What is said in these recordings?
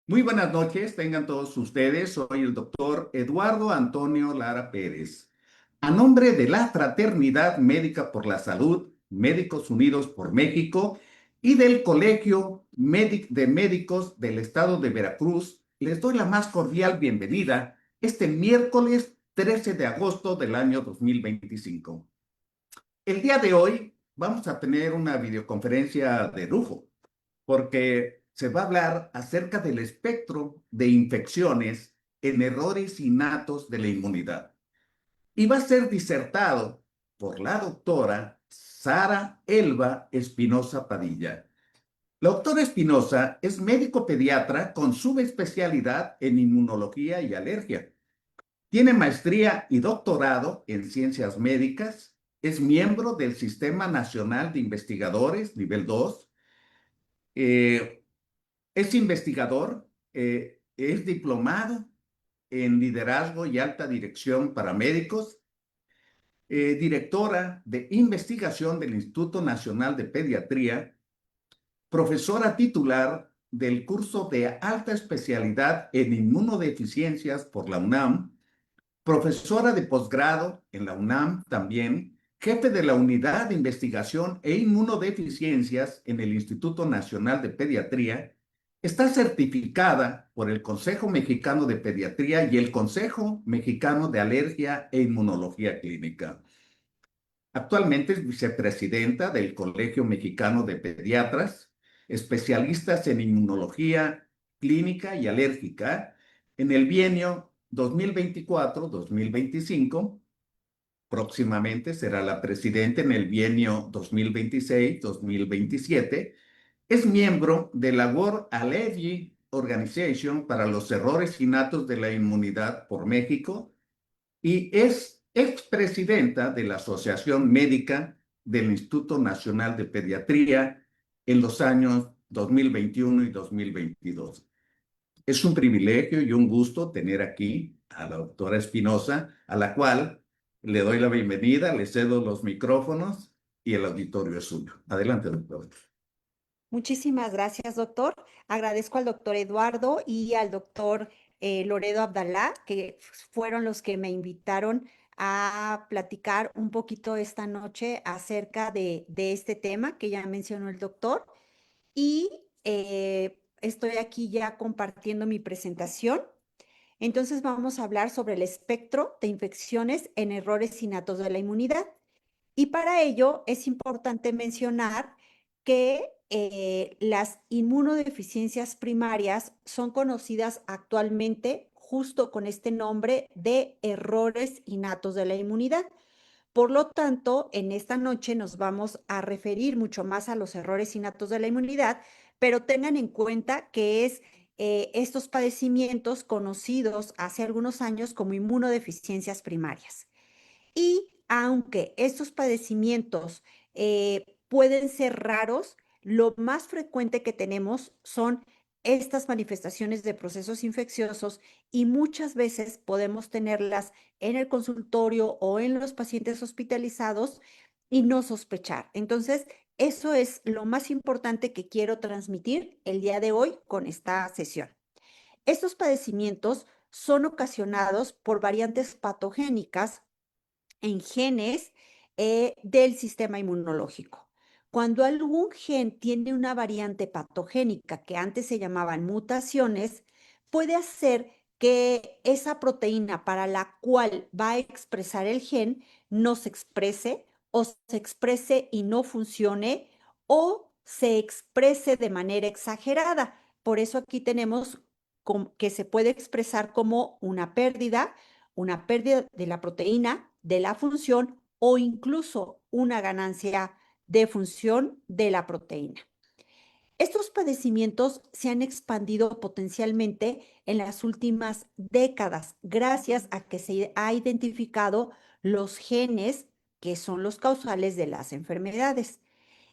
Muy buenas noches, tengan todos ustedes. Soy el doctor Eduardo Antonio Lara Pérez. A nombre de la Fraternidad Médica por la Salud, Médicos Unidos por México y del Colegio de Médicos del Estado de Veracruz, les doy la más cordial bienvenida este miércoles 13 de agosto del año 2025. El día de hoy vamos a tener una videoconferencia de lujo porque se va a hablar acerca del espectro de infecciones en errores innatos de la inmunidad. Y va a ser disertado por la doctora Sara Elba Espinosa Padilla. La doctora Espinosa es médico pediatra con subespecialidad en inmunología y alergia. Tiene maestría y doctorado en ciencias médicas. Es miembro del Sistema Nacional de Investigadores, nivel 2. Eh, Es investigador, es diplomado en liderazgo y alta dirección para médicos, directora de investigación del Instituto Nacional de Pediatría, profesora titular del curso de alta especialidad en inmunodeficiencias por la UNAM, profesora de posgrado en la UNAM también, jefe de la Unidad de Investigación e Inmunodeficiencias en el Instituto Nacional de Pediatría. Está certificada por el Consejo Mexicano de Pediatría y el Consejo Mexicano de Alergia e Inmunología Clínica. Actualmente es vicepresidenta del Colegio Mexicano de Pediatras, especialistas en inmunología clínica y alérgica en el bienio 2024-2025. Próximamente será la presidenta en el bienio 2026-2027. Es miembro de la World Allergy Organization para los errores innatos de la inmunidad por México y es expresidenta de la Asociación Médica del Instituto Nacional de Pediatría en los años 2021 y 2022. Es un privilegio y un gusto tener aquí a la doctora Espinosa, a la cual le doy la bienvenida, le cedo los micrófonos y el auditorio es suyo. Adelante, doctor. Muchísimas gracias, doctor. Agradezco al doctor Eduardo y al doctor Loredo Abdalá, que fueron los que me invitaron a platicar un poquito esta noche acerca de este tema que ya mencionó el doctor. Y estoy aquí ya compartiendo mi presentación. Entonces vamos a hablar sobre el espectro de infecciones en errores innatos de la inmunidad. Y para ello es importante mencionar que las inmunodeficiencias primarias son conocidas actualmente justo con este nombre de errores innatos de la inmunidad. Por lo tanto, en esta noche nos vamos a referir mucho más a los errores innatos de la inmunidad, pero tengan en cuenta que es estos padecimientos conocidos hace algunos años como inmunodeficiencias primarias. Y aunque estos padecimientos pueden ser raros, lo más frecuente que tenemos son estas manifestaciones de procesos infecciosos y muchas veces podemos tenerlas en el consultorio o en los pacientes hospitalizados y no sospechar. Entonces, eso es lo más importante que quiero transmitir el día de hoy con esta sesión. Estos padecimientos son ocasionados por variantes patogénicas en genes del sistema inmunológico. Cuando algún gen tiene una variante patogénica que antes se llamaban mutaciones, puede hacer que esa proteína para la cual va a expresar el gen no se exprese o se exprese y no funcione o se exprese de manera exagerada. Por eso aquí tenemos que se puede expresar como una pérdida de la proteína, de la función o incluso una ganancia de función de la proteína. Estos padecimientos se han expandido potencialmente en las últimas décadas gracias a que se ha identificado los genes que son los causales de las enfermedades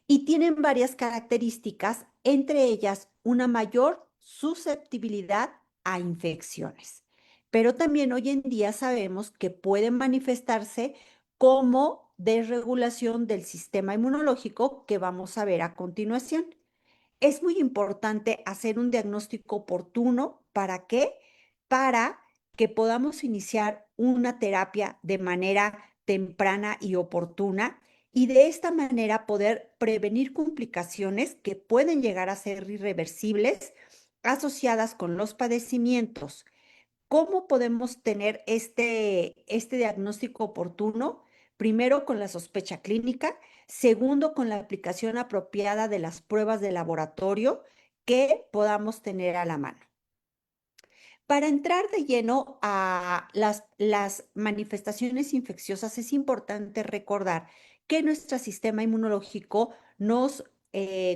y tienen varias características, entre ellas una mayor susceptibilidad a infecciones. Pero también hoy en día sabemos que pueden manifestarse como desregulación del sistema inmunológico que vamos a ver a continuación. Es muy importante hacer un diagnóstico oportuno. ¿Para qué? Para que podamos iniciar una terapia de manera temprana y oportuna y de esta manera poder prevenir complicaciones que pueden llegar a ser irreversibles asociadas con los padecimientos. ¿Cómo podemos tener este diagnóstico oportuno? Primero, con la sospecha clínica. Segundo, con la aplicación apropiada de las pruebas de laboratorio que podamos tener a la mano. Para entrar de lleno a las manifestaciones infecciosas, es importante recordar que nuestro sistema inmunológico nos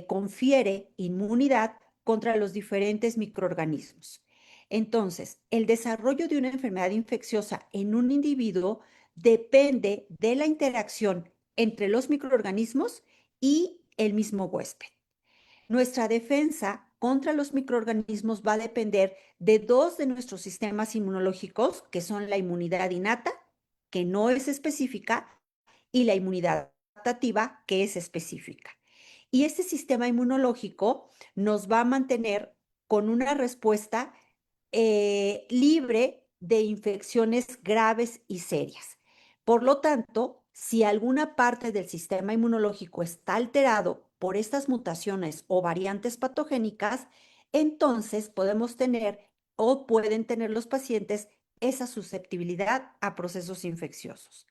confiere inmunidad contra los diferentes microorganismos. Entonces, el desarrollo de una enfermedad infecciosa en un individuo depende de la interacción entre los microorganismos y el mismo huésped. Nuestra defensa contra los microorganismos va a depender de dos de nuestros sistemas inmunológicos, que son la inmunidad innata, que no es específica, y la inmunidad adaptativa, que es específica. Y este sistema inmunológico nos va a mantener con una respuesta libre de infecciones graves y serias. Por lo tanto, si alguna parte del sistema inmunológico está alterado por estas mutaciones o variantes patogénicas, entonces podemos tener o pueden tener los pacientes esa susceptibilidad a procesos infecciosos.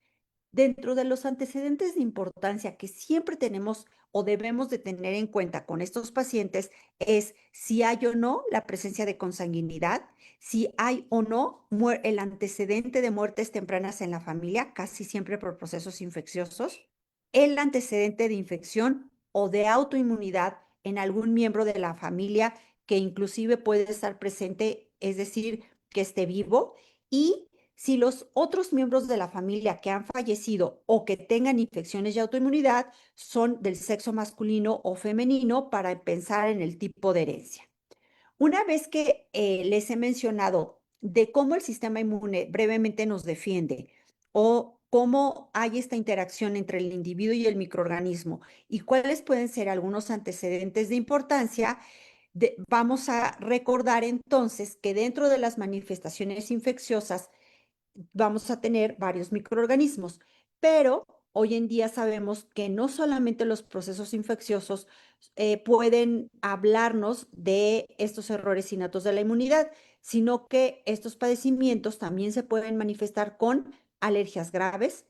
Dentro de los antecedentes de importancia que siempre tenemos o debemos de tener en cuenta con estos pacientes es si hay o no la presencia de consanguinidad, si hay o no el antecedente de muertes tempranas en la familia, casi siempre por procesos infecciosos, el antecedente de infección o de autoinmunidad en algún miembro de la familia que inclusive puede estar presente, es decir, que esté vivo, y si los otros miembros de la familia que han fallecido o que tengan infecciones de autoinmunidad son del sexo masculino o femenino para pensar en el tipo de herencia. Una vez que les he mencionado de cómo el sistema inmune brevemente nos defiende o cómo hay esta interacción entre el individuo y el microorganismo y cuáles pueden ser algunos antecedentes de importancia, vamos a recordar entonces que dentro de las manifestaciones infecciosas vamos a tener varios microorganismos, pero hoy en día sabemos que no solamente los procesos infecciosos pueden hablarnos de estos errores innatos de la inmunidad, sino que estos padecimientos también se pueden manifestar con alergias graves,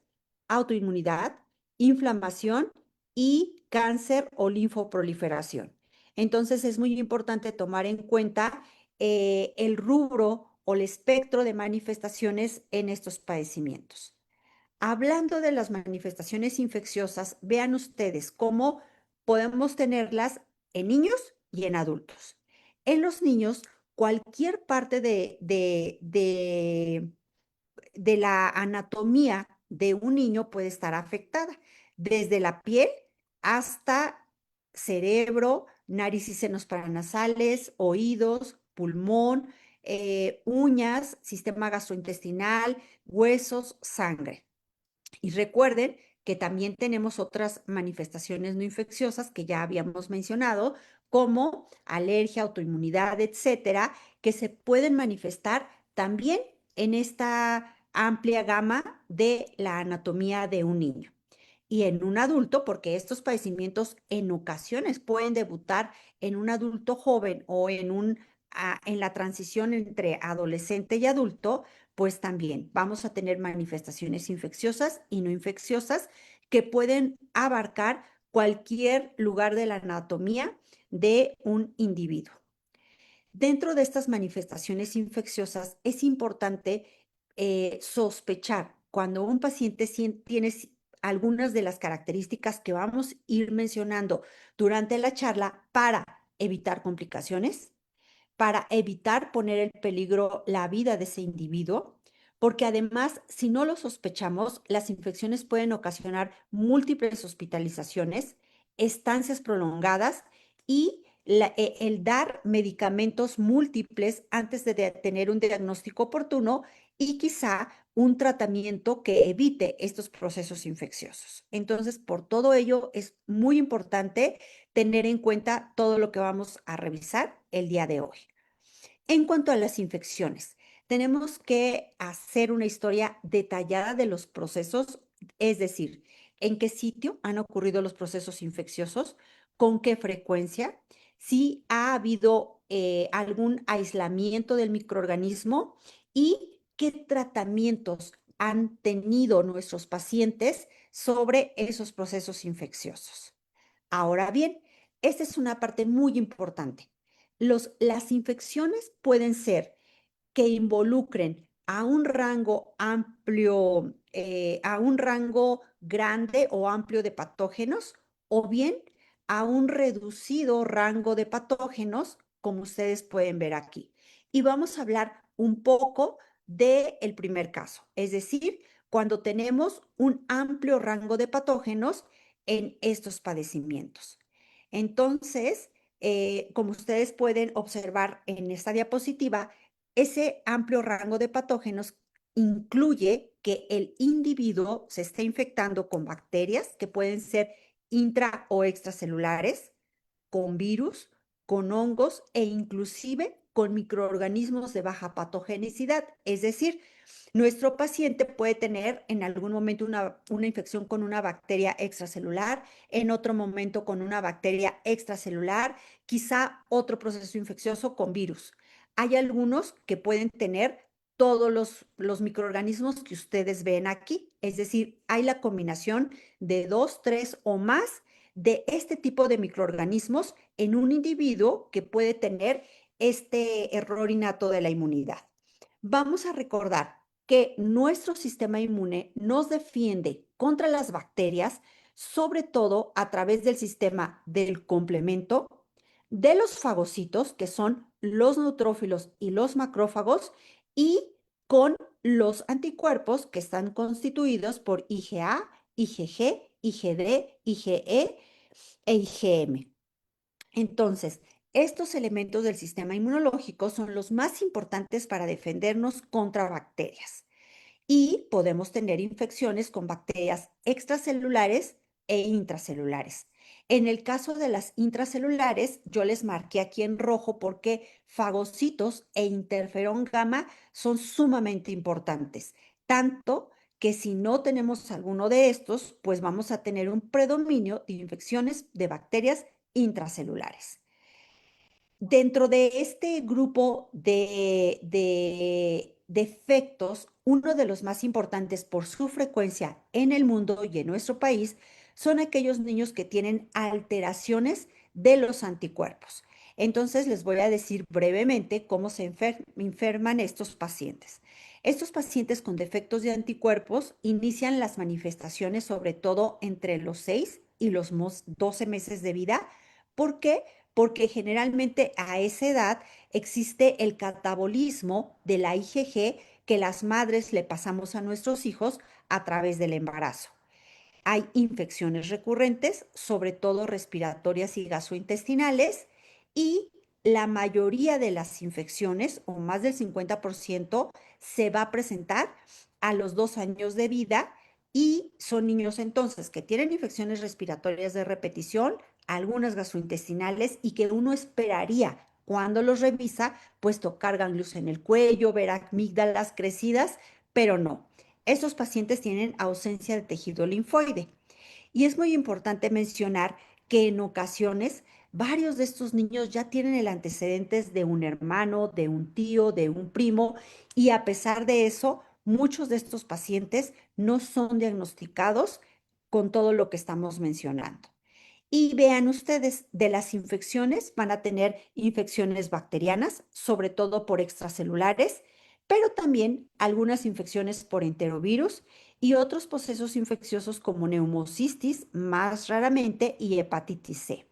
autoinmunidad, inflamación y cáncer o linfoproliferación. Entonces es muy importante tomar en cuenta el rubro o el espectro de manifestaciones en estos padecimientos. Hablando de las manifestaciones infecciosas, vean ustedes cómo podemos tenerlas en niños y en adultos. En los niños, cualquier parte de la anatomía de un niño puede estar afectada, desde la piel hasta cerebro, nariz y senos paranasales, oídos, pulmón, uñas, sistema gastrointestinal, huesos, sangre. Y recuerden que también tenemos otras manifestaciones no infecciosas que ya habíamos mencionado, como alergia, autoinmunidad, etcétera, que se pueden manifestar también en esta amplia gama de la anatomía de un niño. Y en un adulto, porque estos padecimientos en ocasiones pueden debutar en un adulto joven o en la transición entre adolescente y adulto, pues también vamos a tener manifestaciones infecciosas y no infecciosas que pueden abarcar cualquier lugar de la anatomía de un individuo. Dentro de estas manifestaciones infecciosas es importante sospechar cuando un paciente tiene algunas de las características que vamos a ir mencionando durante la charla para evitar complicaciones, para evitar poner en peligro la vida de ese individuo, porque además, si no lo sospechamos, las infecciones pueden ocasionar múltiples hospitalizaciones, estancias prolongadas y el dar medicamentos múltiples antes de tener un diagnóstico oportuno y quizá un tratamiento que evite estos procesos infecciosos. Entonces, por todo ello, es muy importante tener en cuenta todo lo que vamos a revisar el día de hoy. En cuanto a las infecciones, tenemos que hacer una historia detallada de los procesos, es decir, en qué sitio han ocurrido los procesos infecciosos, con qué frecuencia, si ha habido algún aislamiento del microorganismo y qué tratamientos han tenido nuestros pacientes sobre esos procesos infecciosos. Ahora bien, esta es una parte muy importante. Las infecciones pueden ser que involucren a un rango amplio, a un rango grande o amplio de patógenos, o bien a un reducido rango de patógenos, como ustedes pueden ver aquí. Y vamos a hablar un poco del primer caso, es decir, cuando tenemos un amplio rango de patógenos en estos padecimientos. Entonces, como ustedes pueden observar en esta diapositiva, ese amplio rango de patógenos incluye que el individuo se esté infectando con bacterias que pueden ser intra o extracelulares, con virus, con hongos e inclusive con microorganismos de baja patogenicidad. Es decir, nuestro paciente puede tener en algún momento una infección con una bacteria extracelular, en otro momento con una bacteria extracelular, quizá otro proceso infeccioso con virus. Hay algunos que pueden tener todos los microorganismos que ustedes ven aquí, es decir, hay la combinación de 2, 3 o más de este tipo de microorganismos en un individuo que puede tener este error innato de la inmunidad. Vamos a recordar que nuestro sistema inmune nos defiende contra las bacterias, sobre todo a través del sistema del complemento, de los fagocitos, que son los neutrófilos y los macrófagos, y con los anticuerpos que están constituidos por IgA, IgG, IgD, IgE e IgM. Entonces, estos elementos del sistema inmunológico son los más importantes para defendernos contra bacterias y podemos tener infecciones con bacterias extracelulares e intracelulares. En el caso de las intracelulares, yo les marqué aquí en rojo porque fagocitos e interferón gamma son sumamente importantes, tanto que si no tenemos alguno de estos, pues vamos a tener un predominio de infecciones de bacterias intracelulares. Dentro de este grupo de defectos, uno de los más importantes por su frecuencia en el mundo y en nuestro país son aquellos niños que tienen alteraciones de los anticuerpos. Entonces les voy a decir brevemente cómo se enferman estos pacientes. Estos pacientes con defectos de anticuerpos inician las manifestaciones sobre todo entre los 6 y los 12 meses de vida. ¿Por qué? Porque generalmente a esa edad existe el catabolismo de la IgG que las madres le pasamos a nuestros hijos a través del embarazo. Hay infecciones recurrentes, sobre todo respiratorias y gastrointestinales, y la mayoría de las infecciones, o más del 50%, se va a presentar a los 2 años de vida y son niños entonces que tienen infecciones respiratorias de repetición, algunas gastrointestinales y que uno esperaría cuando los revisa, pues tocar ganglios en el cuello, ver amígdalas crecidas, pero no. Estos pacientes tienen ausencia de tejido linfoide. Y es muy importante mencionar que en ocasiones varios de estos niños ya tienen el antecedentes de un hermano, de un tío, de un primo, y a pesar de eso, muchos de estos pacientes no son diagnosticados con todo lo que estamos mencionando. Y vean ustedes, de las infecciones van a tener infecciones bacterianas, sobre todo por extracelulares, pero también algunas infecciones por enterovirus y otros procesos infecciosos como neumocistis, más raramente, y hepatitis C.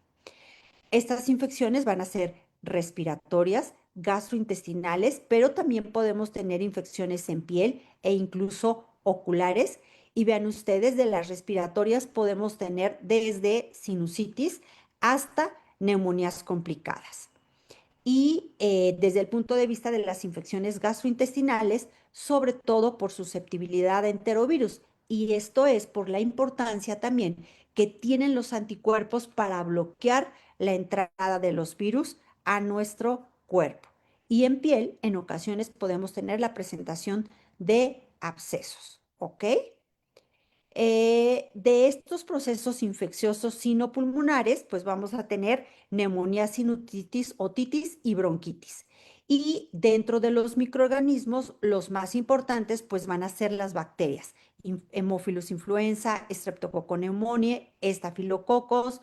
Estas infecciones van a ser respiratorias, gastrointestinales, pero también podemos tener infecciones en piel e incluso oculares. Y vean ustedes, de las respiratorias podemos tener desde sinusitis hasta neumonías complicadas. Y desde el punto de vista de las infecciones gastrointestinales, sobre todo por susceptibilidad a enterovirus. Y esto es por la importancia también que tienen los anticuerpos para bloquear la entrada de los virus a nuestro cuerpo. Y en piel, en ocasiones podemos tener la presentación de abscesos, ¿ok? De estos procesos infecciosos sinopulmonares, pues vamos a tener neumonía, sinusitis, otitis y bronquitis. Y dentro de los microorganismos, los más importantes, pues van a ser las bacterias, Haemophilus influenza, Streptococcus pneumoniae, estafilococos,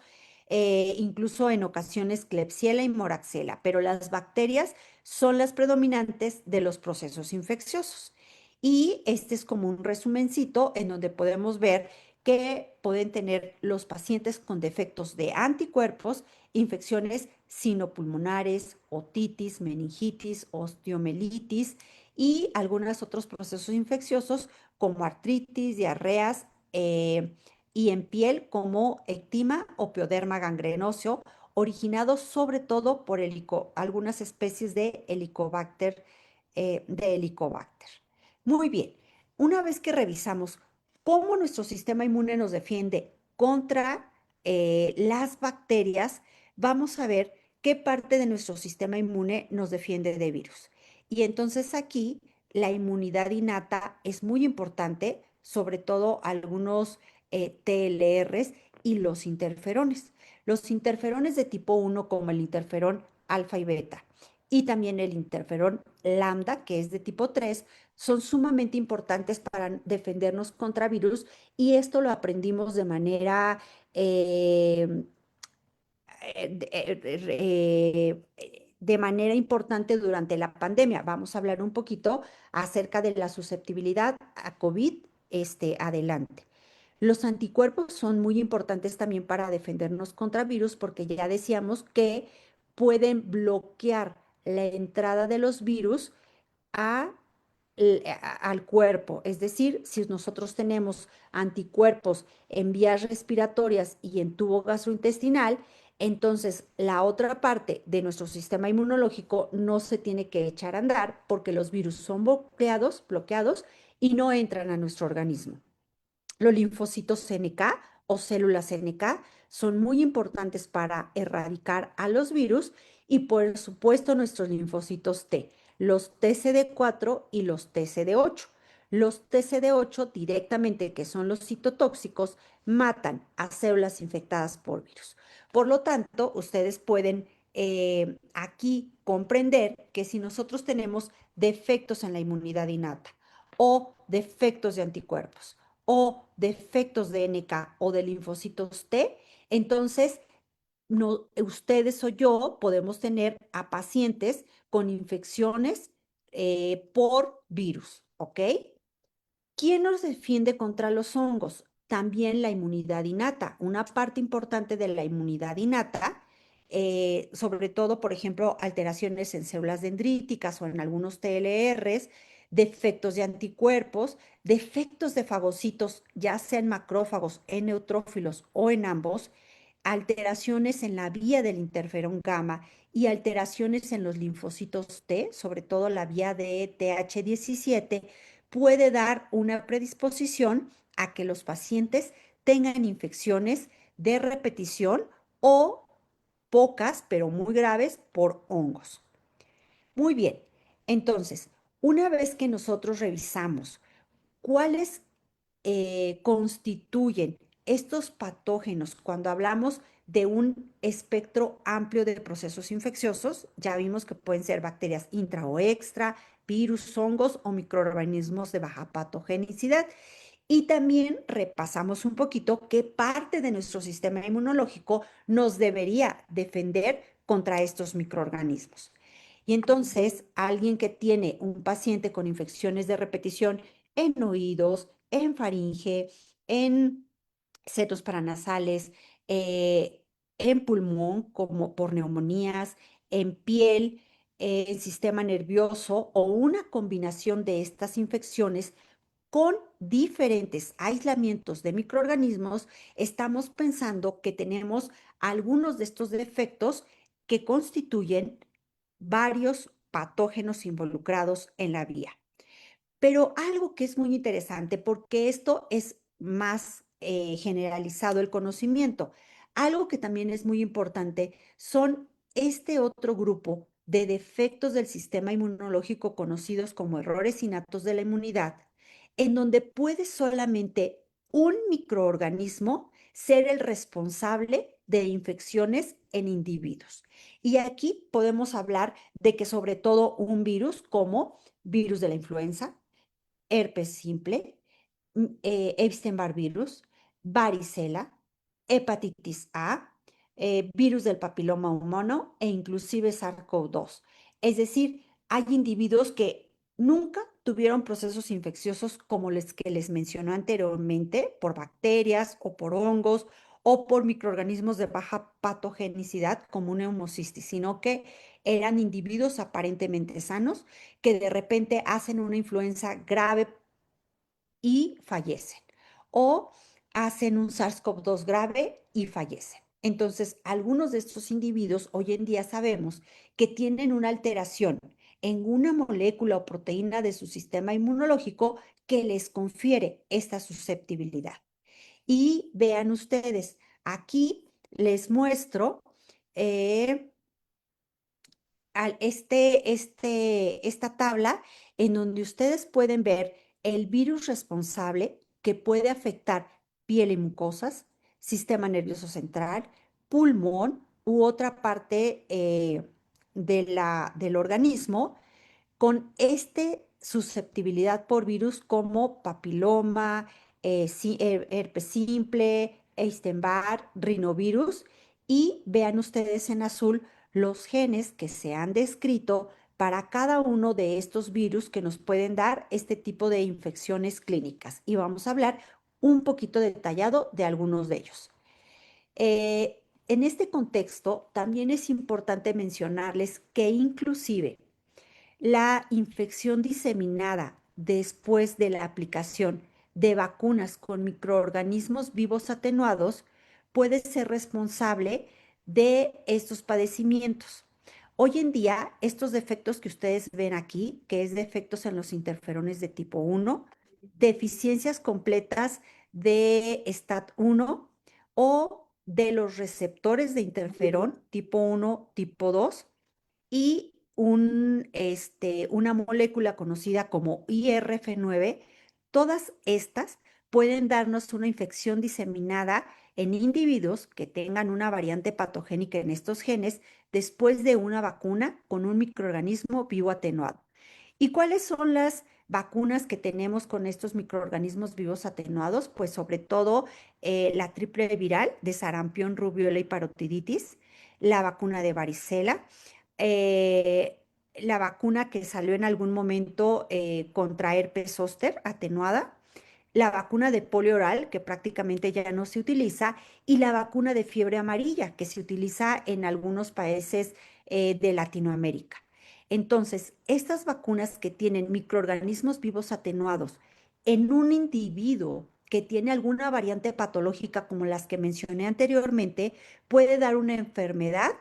incluso en ocasiones Klebsiella y Moraxella, pero las bacterias son las predominantes de los procesos infecciosos. Y este es como un resumencito en donde podemos ver que pueden tener los pacientes con defectos de anticuerpos, infecciones sinopulmonares, otitis, meningitis, osteomelitis y algunos otros procesos infecciosos como artritis, diarreas y en piel como ectima o pioderma gangrenosio, originados sobre todo por algunas especies de Helicobacter. Muy bien, una vez que revisamos cómo nuestro sistema inmune nos defiende contra las bacterias, vamos a ver qué parte de nuestro sistema inmune nos defiende de virus. Y entonces aquí la inmunidad innata es muy importante, sobre todo algunos TLRs y los interferones. Los interferones de tipo 1 como el interferón alfa y beta y también el interferón lambda, que es de tipo 3, son sumamente importantes para defendernos contra virus y esto lo aprendimos de manera eh, de manera importante durante la pandemia. Vamos a hablar un poquito acerca de la susceptibilidad a COVID adelante. Los anticuerpos son muy importantes también para defendernos contra virus porque ya decíamos que pueden bloquear la entrada de los virus a al cuerpo. Es decir, si nosotros tenemos anticuerpos en vías respiratorias y en tubo gastrointestinal, entonces la otra parte de nuestro sistema inmunológico no se tiene que echar a andar porque los virus son bloqueados y no entran a nuestro organismo. Los linfocitos NK o células NK son muy importantes para erradicar a los virus y por supuesto nuestros linfocitos T, los TCD4 y los TCD8. Los TCD8 directamente, que son los citotóxicos, matan a células infectadas por virus. Por lo tanto, ustedes pueden aquí comprender que si nosotros tenemos defectos en la inmunidad innata o defectos de anticuerpos, o defectos de NK o de linfocitos T, entonces no, ustedes o yo podemos tener a pacientes con infecciones por virus, ¿ok? ¿Quién nos defiende contra los hongos? También la inmunidad innata. Una parte importante de la inmunidad innata, sobre todo, por ejemplo, alteraciones en células dendríticas o en algunos TLRs, defectos de anticuerpos, defectos de fagocitos, ya sean macrófagos, en neutrófilos o en ambos, alteraciones en la vía del interferón gamma y alteraciones en los linfocitos T, sobre todo la vía de TH17 puede dar una predisposición a que los pacientes tengan infecciones de repetición o pocas, pero muy graves, por hongos. Muy bien, entonces, una vez que nosotros revisamos cuáles constituyen estos patógenos cuando hablamos de un espectro amplio de procesos infecciosos, ya vimos que pueden ser bacterias intra o extra, virus, hongos o microorganismos de baja patogenicidad. Y también repasamos un poquito qué parte de nuestro sistema inmunológico nos debería defender contra estos microorganismos. Y entonces, alguien que tiene un paciente con infecciones de repetición en oídos, en faringe, en setos paranasales, en pulmón, como por neumonías, en piel, en sistema nervioso o una combinación de estas infecciones con diferentes aislamientos de microorganismos, estamos pensando que tenemos algunos de estos defectos que constituyen varios patógenos involucrados en la vía. Pero algo que es muy interesante, porque esto es más generalizado el conocimiento. Algo que también es muy importante son este otro grupo de defectos del sistema inmunológico conocidos como errores innatos de la inmunidad, en donde puede solamente un microorganismo ser el responsable de infecciones en individuos. Y aquí podemos hablar de que sobre todo un virus como virus de la influenza, herpes simple, Epstein-Barr virus, varicela, hepatitis A, virus del papiloma humano e inclusive SARS-CoV-2. Es decir, hay individuos que nunca tuvieron procesos infecciosos como los que les mencionó anteriormente, por bacterias o por hongos o por microorganismos de baja patogenicidad como neumocistis, sino que eran individuos aparentemente sanos que de repente hacen una influenza grave y fallecen. O hacen un SARS-CoV-2 grave y fallecen. Entonces, algunos de estos individuos hoy en día sabemos que tienen una alteración en una molécula o proteína de su sistema inmunológico que les confiere esta susceptibilidad. Y vean ustedes, aquí les muestro eh, esta tabla en donde ustedes pueden ver el virus responsable que puede afectar piel y mucosas, sistema nervioso central, pulmón u otra parte del organismo con susceptibilidad por virus como papiloma, herpes simple, Epstein-Barr, rinovirus, y vean ustedes en azul los genes que se han descrito para cada uno de estos virus que nos pueden dar este tipo de infecciones clínicas. Y vamos a hablar un poquito detallado de algunos de ellos. En este contexto, también es importante mencionarles que inclusive la infección diseminada después de la aplicación de vacunas con microorganismos vivos atenuados puede ser responsable de estos padecimientos. Hoy en día, estos defectos que ustedes ven aquí, que es defectos en los interferones de tipo 1, deficiencias completas de STAT1 o de los receptores de interferón tipo 1, tipo 2, y una molécula conocida como IRF9, todas estas pueden darnos una infección diseminada en individuos que tengan una variante patogénica en estos genes después de una vacuna con un microorganismo vivo atenuado. ¿Y cuáles son las vacunas que tenemos con estos microorganismos vivos atenuados? Pues sobre todo la triple viral de sarampión, rubiola y parotiditis, la vacuna de varicela, eh, la vacuna que salió en algún momento contra herpes zóster atenuada, la vacuna de polio oral, que prácticamente ya no se utiliza, y la vacuna de fiebre amarilla, que se utiliza en algunos países de Latinoamérica. Entonces, estas vacunas que tienen microorganismos vivos atenuados en un individuo que tiene alguna variante patológica como las que mencioné anteriormente, puede dar una enfermedad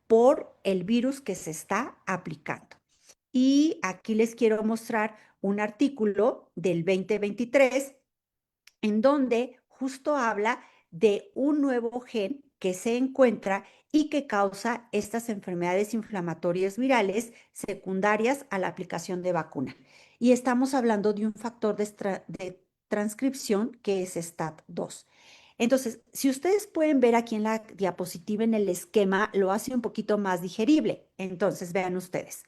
por el virus que se está aplicando. Y aquí les quiero mostrar un artículo del 2023 en donde justo habla de un nuevo gen que se encuentra y que causa estas enfermedades inflamatorias virales secundarias a la aplicación de vacuna. Y estamos hablando de un factor de transcripción que es STAT2. Entonces, si ustedes pueden ver aquí en la diapositiva, en el esquema, lo hace un poquito más digerible. Entonces, vean ustedes.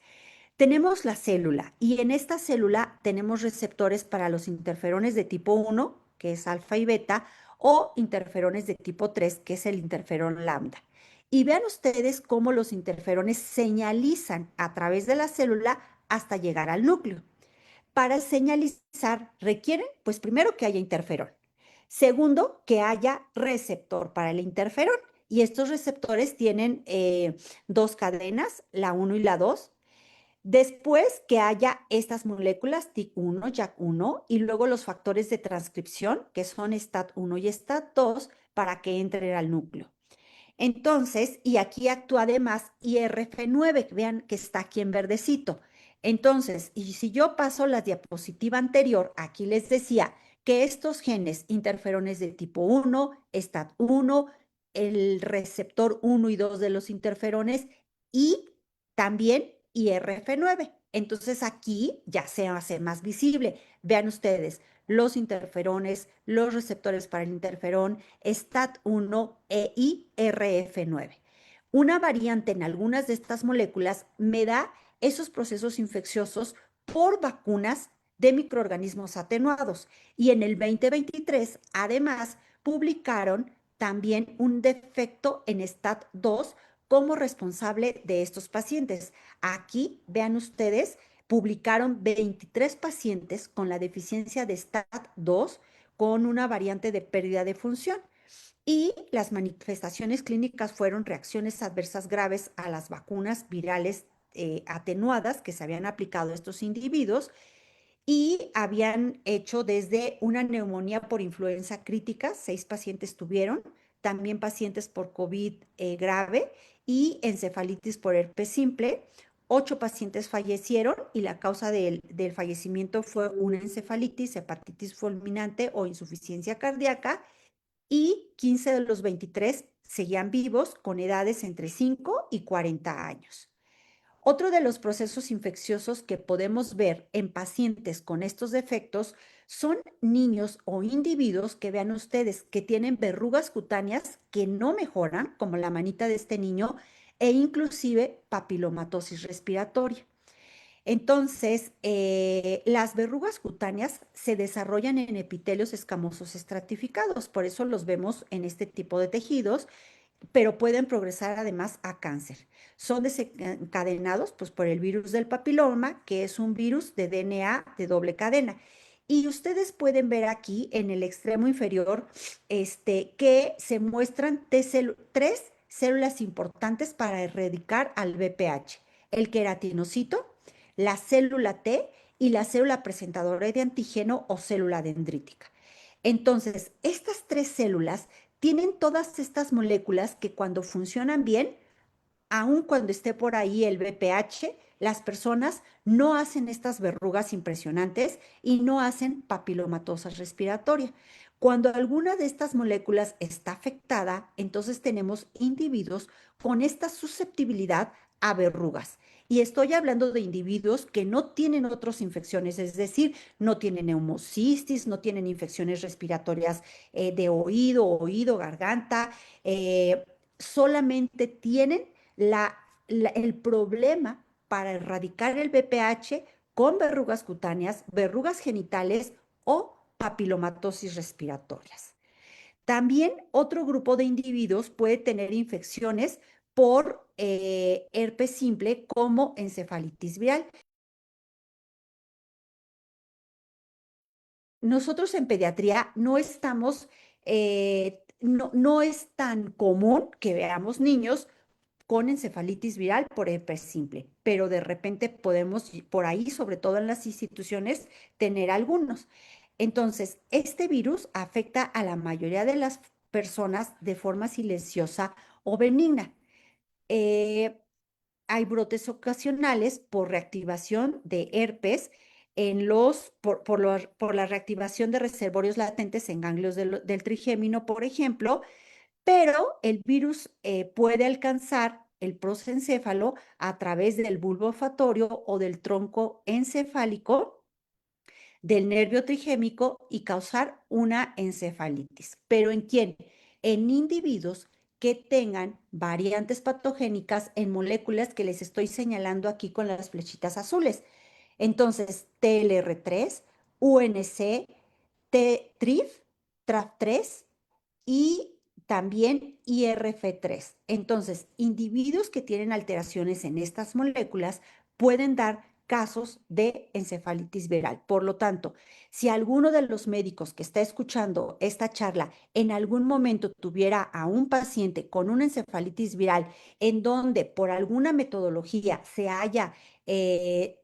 Tenemos la célula y en esta célula tenemos receptores para los interferones de tipo 1, que es alfa y beta, o interferones de tipo 3, que es el interferón lambda. Y vean ustedes cómo los interferones señalizan a través de la célula hasta llegar al núcleo. Para señalizar requieren, pues primero que haya interferón. Segundo, que haya receptor para el interferón. Y estos receptores tienen dos cadenas, la 1 y la 2. Después que haya estas moléculas TIC1, JAK1 y luego los factores de transcripción que son STAT1 y STAT2 para que entren al núcleo. Entonces, y aquí actúa además IRF9, vean que está aquí en verdecito. Entonces, y si yo paso la diapositiva anterior, aquí les decía que estos genes interferones de tipo 1, STAT1, el receptor 1 y 2 de los interferones y también IRF9. Entonces aquí ya se hace más visible. Vean ustedes, los interferones, los receptores para el interferón, STAT1 e IRF9. Una variante en algunas de estas moléculas me da esos procesos infecciosos por vacunas de microorganismos atenuados. Y en el 2023, además, publicaron también un defecto en STAT2 como responsable de estos pacientes. Aquí, vean ustedes, publicaron 23 pacientes con la deficiencia de STAT2 con una variante de pérdida de función. Y las manifestaciones clínicas fueron reacciones adversas graves a las vacunas virales atenuadas que se habían aplicado a estos individuos y habían hecho desde una neumonía por influenza crítica, 6 pacientes tuvieron, también pacientes por COVID grave y encefalitis por herpes simple. 8 pacientes fallecieron y la causa del fallecimiento fue una encefalitis, hepatitis fulminante o insuficiencia cardíaca y 15 de los 23 seguían vivos con edades entre 5 y 40 años. Otro de los procesos infecciosos que podemos ver en pacientes con estos defectos son niños o individuos que vean ustedes que tienen verrugas cutáneas que no mejoran, como la manita de este niño, e inclusive papilomatosis respiratoria. Entonces, las verrugas cutáneas se desarrollan en epitelios escamosos estratificados, por eso los vemos en este tipo de tejidos, pero pueden progresar además a cáncer. Son desencadenados pues, por el virus del papiloma, que es un virus de DNA de doble cadena. Y ustedes pueden ver aquí en el extremo inferior que se muestran tres células importantes para erradicar al VPH: el queratinocito, la célula T y la célula presentadora de antígeno o célula dendrítica. Entonces, estas tres células tienen todas estas moléculas que cuando funcionan bien, aun cuando esté por ahí el VPH, las personas no hacen estas verrugas impresionantes y no hacen papilomatosis respiratoria. Cuando alguna de estas moléculas está afectada, entonces tenemos individuos con esta susceptibilidad a verrugas. Y estoy hablando de individuos que no tienen otras infecciones, es decir, no tienen neumocistis, no tienen infecciones respiratorias de oído, garganta, solamente tienen el problema para erradicar el VPH con verrugas cutáneas, verrugas genitales o papilomatosis respiratorias. También otro grupo de individuos puede tener infecciones por herpes simple como encefalitis viral. Nosotros en pediatría no estamos, no es tan común que veamos niños con encefalitis viral por herpes simple, pero de repente podemos por ahí, sobre todo en las instituciones, tener algunos. Entonces, este virus afecta a la mayoría de las personas de forma silenciosa o benigna. Eh, Hay brotes ocasionales por reactivación de herpes por la reactivación de reservorios latentes en ganglios del trigémino, por ejemplo, pero el virus puede alcanzar el prosencéfalo a través del bulbo olfatorio o del tronco encefálico del nervio trigémico y causar una encefalitis. ¿Pero en quién? En individuos que tengan variantes patogénicas en moléculas que les estoy señalando aquí con las flechitas azules. Entonces, TLR3, UNC, TRIF, TRAF3 y también IRF3. Entonces, individuos que tienen alteraciones en estas moléculas pueden dar casos de encefalitis viral. Por lo tanto, si alguno de los médicos que está escuchando esta charla en algún momento tuviera a un paciente con una encefalitis viral en donde por alguna metodología se haya eh,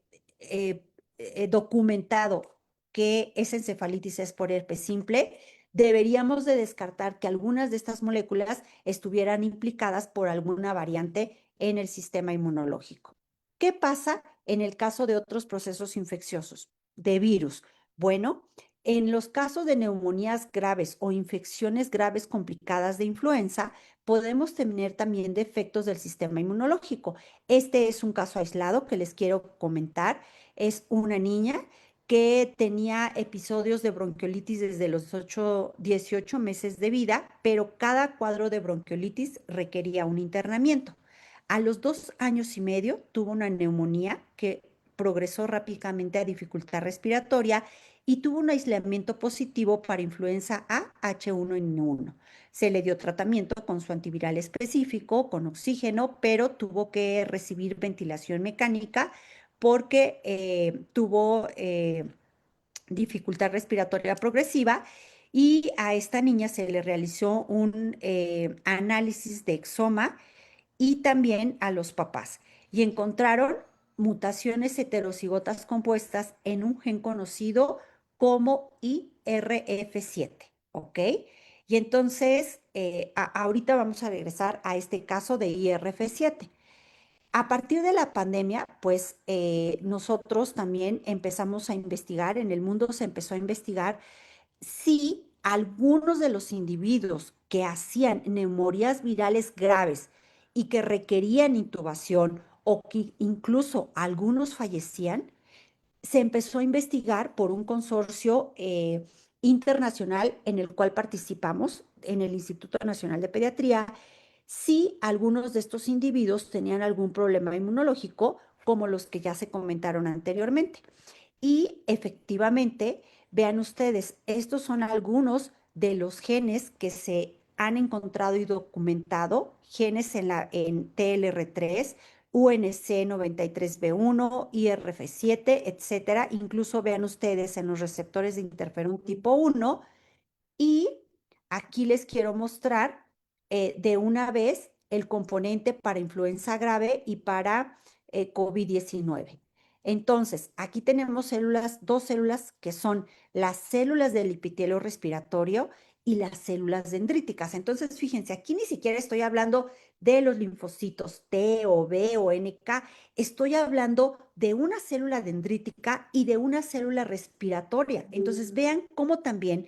documentado que esa encefalitis es por herpes simple, deberíamos de descartar que algunas de estas moléculas estuvieran implicadas por alguna variante en el sistema inmunológico. ¿Qué pasa en el caso de otros procesos infecciosos de virus? Bueno, En los casos de neumonías graves o infecciones graves complicadas de influenza, podemos tener también defectos del sistema inmunológico. Este es un caso aislado que les quiero comentar. Es una niña que tenía episodios de bronquiolitis desde los 18 meses de vida, pero cada cuadro de bronquiolitis requería un internamiento. A los 2 años y medio tuvo una neumonía que progresó rápidamente a dificultad respiratoria y tuvo un aislamiento positivo para influenza A H1N1. Se le dio tratamiento con su antiviral específico, con oxígeno, pero tuvo que recibir ventilación mecánica porque tuvo dificultad respiratoria progresiva y a esta niña se le realizó un análisis de exoma y también a los papás. Y encontraron mutaciones heterocigotas compuestas en un gen conocido como IRF7, ¿ok? Y entonces, ahorita vamos a regresar a este caso de IRF7. A partir de la pandemia, pues nosotros también empezamos a investigar, en el mundo se empezó a investigar si algunos de los individuos que hacían neumonías virales graves y que requerían intubación o que incluso algunos fallecían, se empezó a investigar por un consorcio internacional en el cual participamos en el Instituto Nacional de Pediatría, si algunos de estos individuos tenían algún problema inmunológico, como los que ya se comentaron anteriormente. Y efectivamente, vean ustedes, estos son algunos de los genes que se han encontrado y documentado, genes en TLR3, UNC 93B1, IRF7, etcétera. Incluso vean ustedes en los receptores de interferón tipo 1. Y aquí les quiero mostrar de una vez el componente para influenza grave y para COVID-19. Entonces, aquí tenemos dos células que son las células del epitelio respiratorio y las células dendríticas. Entonces, fíjense, aquí ni siquiera estoy hablando de los linfocitos T o B o NK, estoy hablando de una célula dendrítica y de una célula respiratoria. Entonces, vean cómo también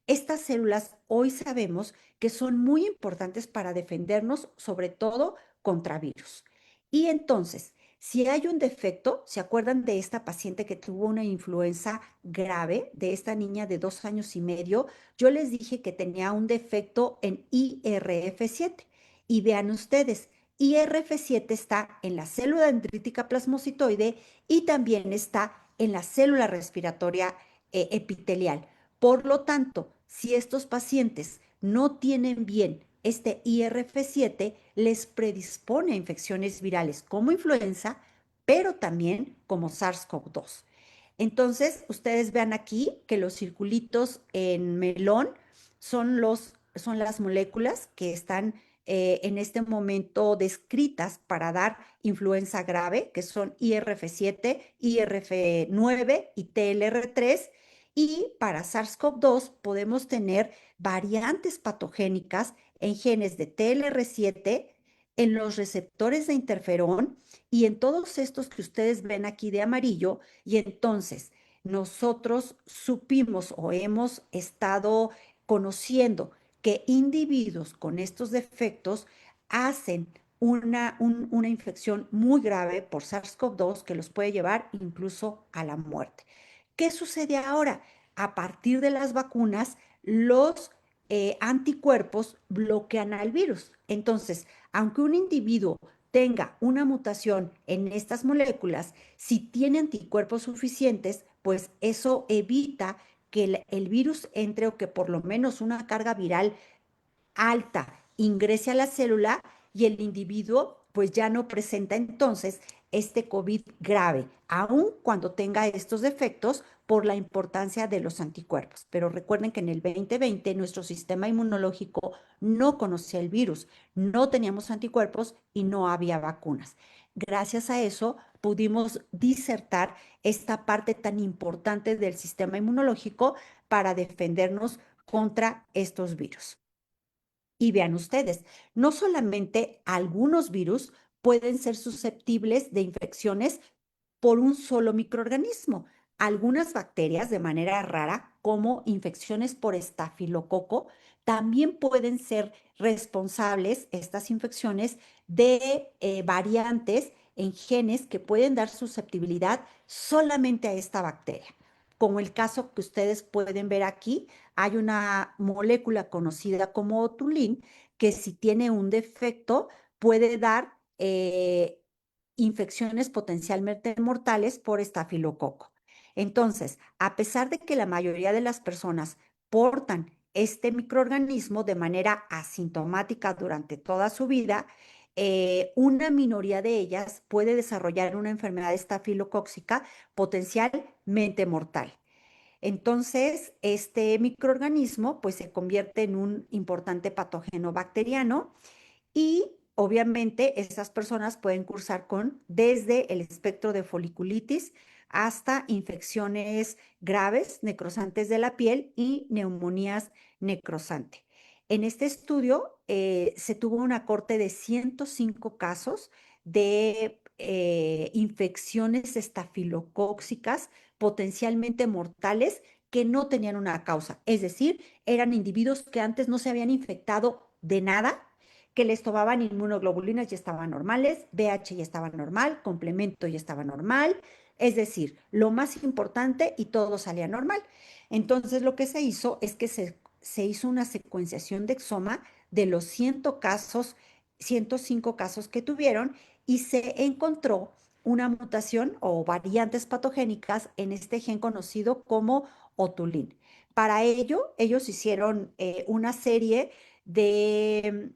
estas células hoy sabemos que son muy importantes para defendernos, sobre todo contra virus. Y entonces, si hay un defecto, ¿se acuerdan de esta paciente que tuvo una influenza grave, de esta niña de 2 años y medio? Yo les dije que tenía un defecto en IRF7. Y vean ustedes, IRF7 está en la célula dendrítica plasmocitoide y también está en la célula respiratoria epitelial. Por lo tanto, si estos pacientes no tienen bien este IRF7, les predispone a infecciones virales como influenza, pero también como SARS-CoV-2. Entonces, ustedes vean aquí que los circulitos en melón son las moléculas que están en este momento descritas para dar influenza grave, que son IRF7, IRF9 y TLR3. Y para SARS-CoV-2 podemos tener variantes patogénicas en genes de TLR7, en los receptores de interferón y en todos estos que ustedes ven aquí de amarillo. Y entonces nosotros supimos o hemos estado conociendo que individuos con estos defectos hacen una infección muy grave por SARS-CoV-2 que los puede llevar incluso a la muerte. ¿Qué sucede ahora? A partir de las vacunas, los anticuerpos bloquean al virus. Entonces, aunque un individuo tenga una mutación en estas moléculas, si tiene anticuerpos suficientes, pues eso evita que el virus entre o que por lo menos una carga viral alta ingrese a la célula y el individuo pues ya no presenta entonces este COVID grave, aun cuando tenga estos defectos por la importancia de los anticuerpos. Pero recuerden que en el 2020 nuestro sistema inmunológico no conocía el virus, no teníamos anticuerpos y no había vacunas. Gracias a eso pudimos disertar esta parte tan importante del sistema inmunológico para defendernos contra estos virus. Y vean ustedes, no solamente algunos virus pueden ser susceptibles de infecciones por un solo microorganismo. Algunas bacterias, de manera rara, como infecciones por estafilococo también pueden ser responsables, estas infecciones, de variantes en genes que pueden dar susceptibilidad solamente a esta bacteria. Como el caso que ustedes pueden ver aquí, hay una molécula conocida como otulín que si tiene un defecto puede dar infecciones potencialmente mortales por estafilococo. Entonces, a pesar de que la mayoría de las personas portan este microorganismo de manera asintomática durante toda su vida, una minoría de ellas puede desarrollar una enfermedad estafilocóxica potencialmente mortal. Entonces, este microorganismo pues se convierte en un importante patógeno bacteriano y obviamente esas personas pueden cursar con desde el espectro de foliculitis hasta infecciones graves, necrosantes de la piel y neumonías necrosante. En este estudio se tuvo una corte de 105 casos de infecciones estafilocóxicas potencialmente mortales que no tenían una causa. Es decir, eran individuos que antes no se habían infectado de nada, que les tomaban inmunoglobulinas y estaban normales, BH ya estaba normal, complemento ya estaba normal, es decir, lo más importante y todo salía normal. Entonces lo que se hizo es que se hizo una secuenciación de exoma de los 105 casos que tuvieron y se encontró una mutación o variantes patogénicas en este gen conocido como otulín. Para ello, ellos hicieron una serie de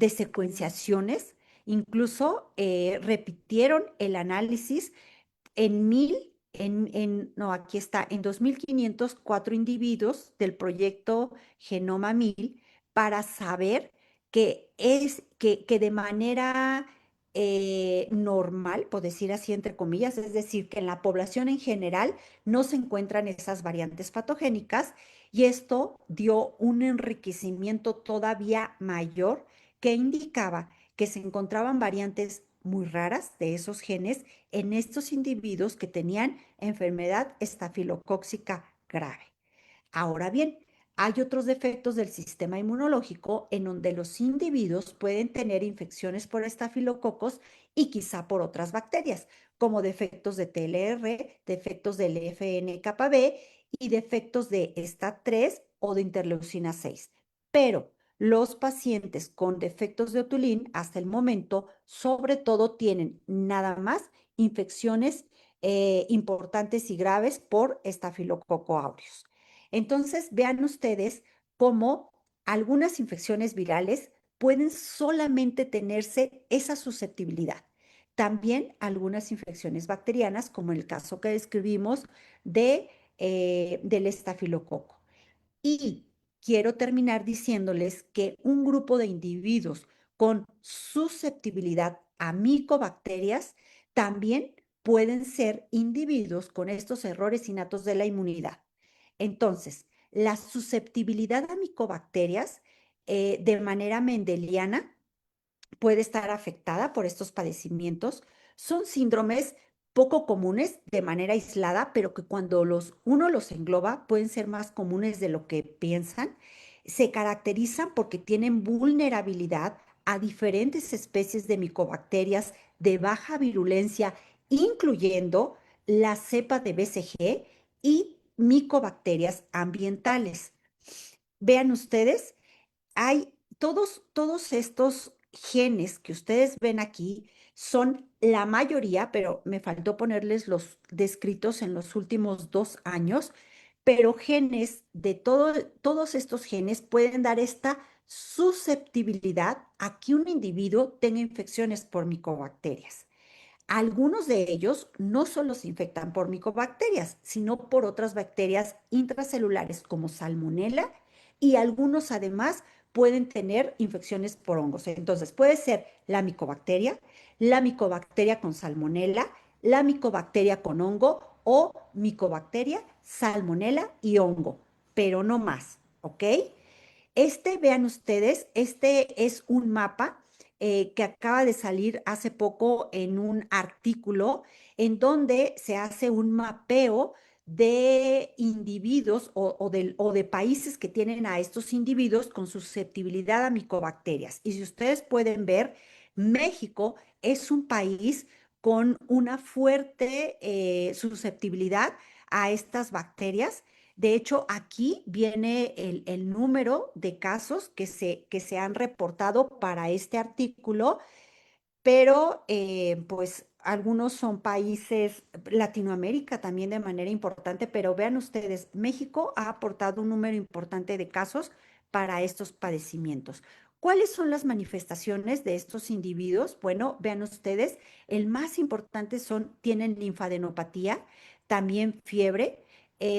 secuenciaciones, incluso repitieron el análisis en no, aquí está, en 2.504 individuos del proyecto Genoma 1000 para saber que de manera normal, por decir así entre comillas, es decir, que en la población en general no se encuentran esas variantes patogénicas y esto dio un enriquecimiento todavía mayor que indicaba que se encontraban variantes muy raras de esos genes en estos individuos que tenían enfermedad estafilocóxica grave. Ahora bien, hay otros defectos del sistema inmunológico en donde los individuos pueden tener infecciones por estafilococos y quizá por otras bacterias, como defectos de TLR, defectos del FNKB y defectos de STAT3 o de interleucina 6. Pero los pacientes con defectos de otulín hasta el momento, sobre todo, tienen nada más infecciones importantes y graves por estafilococo aureus. Entonces, vean ustedes cómo algunas infecciones virales pueden solamente tenerse esa susceptibilidad. También algunas infecciones bacterianas, como el caso que describimos del estafilococo. Y quiero terminar diciéndoles que un grupo de individuos con susceptibilidad a micobacterias también pueden ser individuos con estos errores innatos de la inmunidad. Entonces, la susceptibilidad a micobacterias de manera mendeliana puede estar afectada por estos padecimientos. Son síndromes poco comunes de manera aislada, pero que cuando uno los engloba pueden ser más comunes de lo que piensan. Se caracterizan porque tienen vulnerabilidad a diferentes especies de micobacterias de baja virulencia, incluyendo la cepa de BCG y micobacterias ambientales. Vean ustedes, hay todos estos genes que ustedes ven aquí son la mayoría, pero me faltó ponerles los descritos en los últimos 2 años, pero genes todos estos genes pueden dar esta susceptibilidad a que un individuo tenga infecciones por micobacterias. Algunos de ellos no solo se infectan por micobacterias, sino por otras bacterias intracelulares como salmonela y algunos además pueden tener infecciones por hongos. Entonces puede ser la micobacteria con salmonela, la micobacteria con hongo o micobacteria, salmonela y hongo, pero no más, ¿ok? Vean ustedes, este es un mapa que acaba de salir hace poco en un artículo en donde se hace un mapeo de individuos o de países que tienen a estos individuos con susceptibilidad a micobacterias. Y si ustedes pueden ver, México es un país con una fuerte susceptibilidad a estas bacterias. De hecho, aquí viene el número de casos que se han reportado para este artículo, pero pues algunos son países, Latinoamérica también de manera importante, pero vean ustedes, México ha aportado un número importante de casos para estos padecimientos. ¿Cuáles son las manifestaciones de estos individuos? Bueno, vean ustedes, el más importante son, tienen linfadenopatía, también fiebre.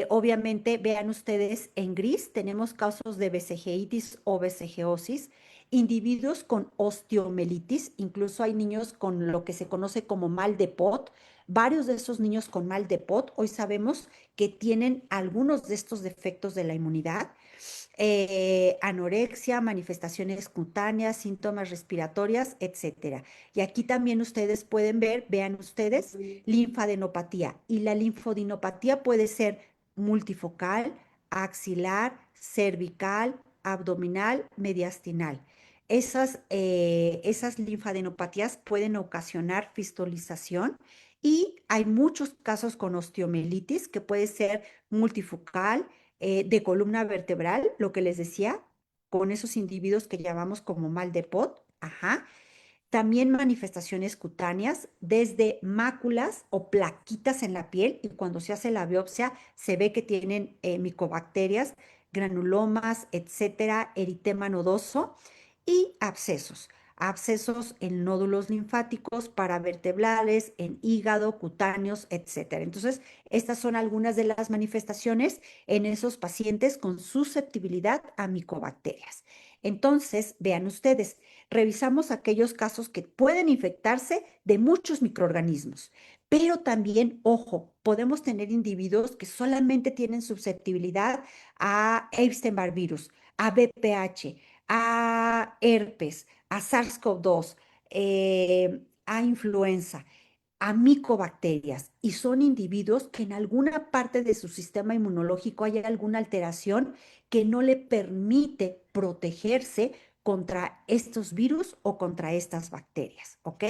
Obviamente, vean ustedes, en gris tenemos casos de vesiceitis o vesigeosis, individuos con osteomelitis, incluso hay niños con lo que se conoce como mal de Pot. Varios de esos niños con mal de Pot hoy sabemos que tienen algunos de estos defectos de la inmunidad. Anorexia, manifestaciones cutáneas, síntomas respiratorias, etcétera. Y aquí también ustedes pueden ver, vean ustedes, linfadenopatía. Y la linfodinopatía puede ser multifocal, axilar, cervical, abdominal, mediastinal. Esas linfadenopatías pueden ocasionar fistolización y hay muchos casos con osteomelitis que puede ser multifocal, de columna vertebral, lo que les decía, con esos individuos que llamamos como mal de Pot, ajá. También manifestaciones cutáneas, desde máculas o plaquitas en la piel, y cuando se hace la biopsia se ve que tienen micobacterias, granulomas, etcétera, eritema nodoso y abscesos. Abscesos en nódulos linfáticos, paravertebrales, en hígado, cutáneos, etcétera. Entonces, estas son algunas de las manifestaciones en esos pacientes con susceptibilidad a micobacterias. Entonces, vean ustedes, revisamos aquellos casos que pueden infectarse de muchos microorganismos, pero también, ojo, podemos tener individuos que solamente tienen susceptibilidad a Epstein-Barr virus, a VPH, a herpes, a SARS-CoV-2, a influenza, a micobacterias, y son individuos que en alguna parte de su sistema inmunológico hay alguna alteración que no le permite protegerse contra estos virus o contra estas bacterias, ¿ok?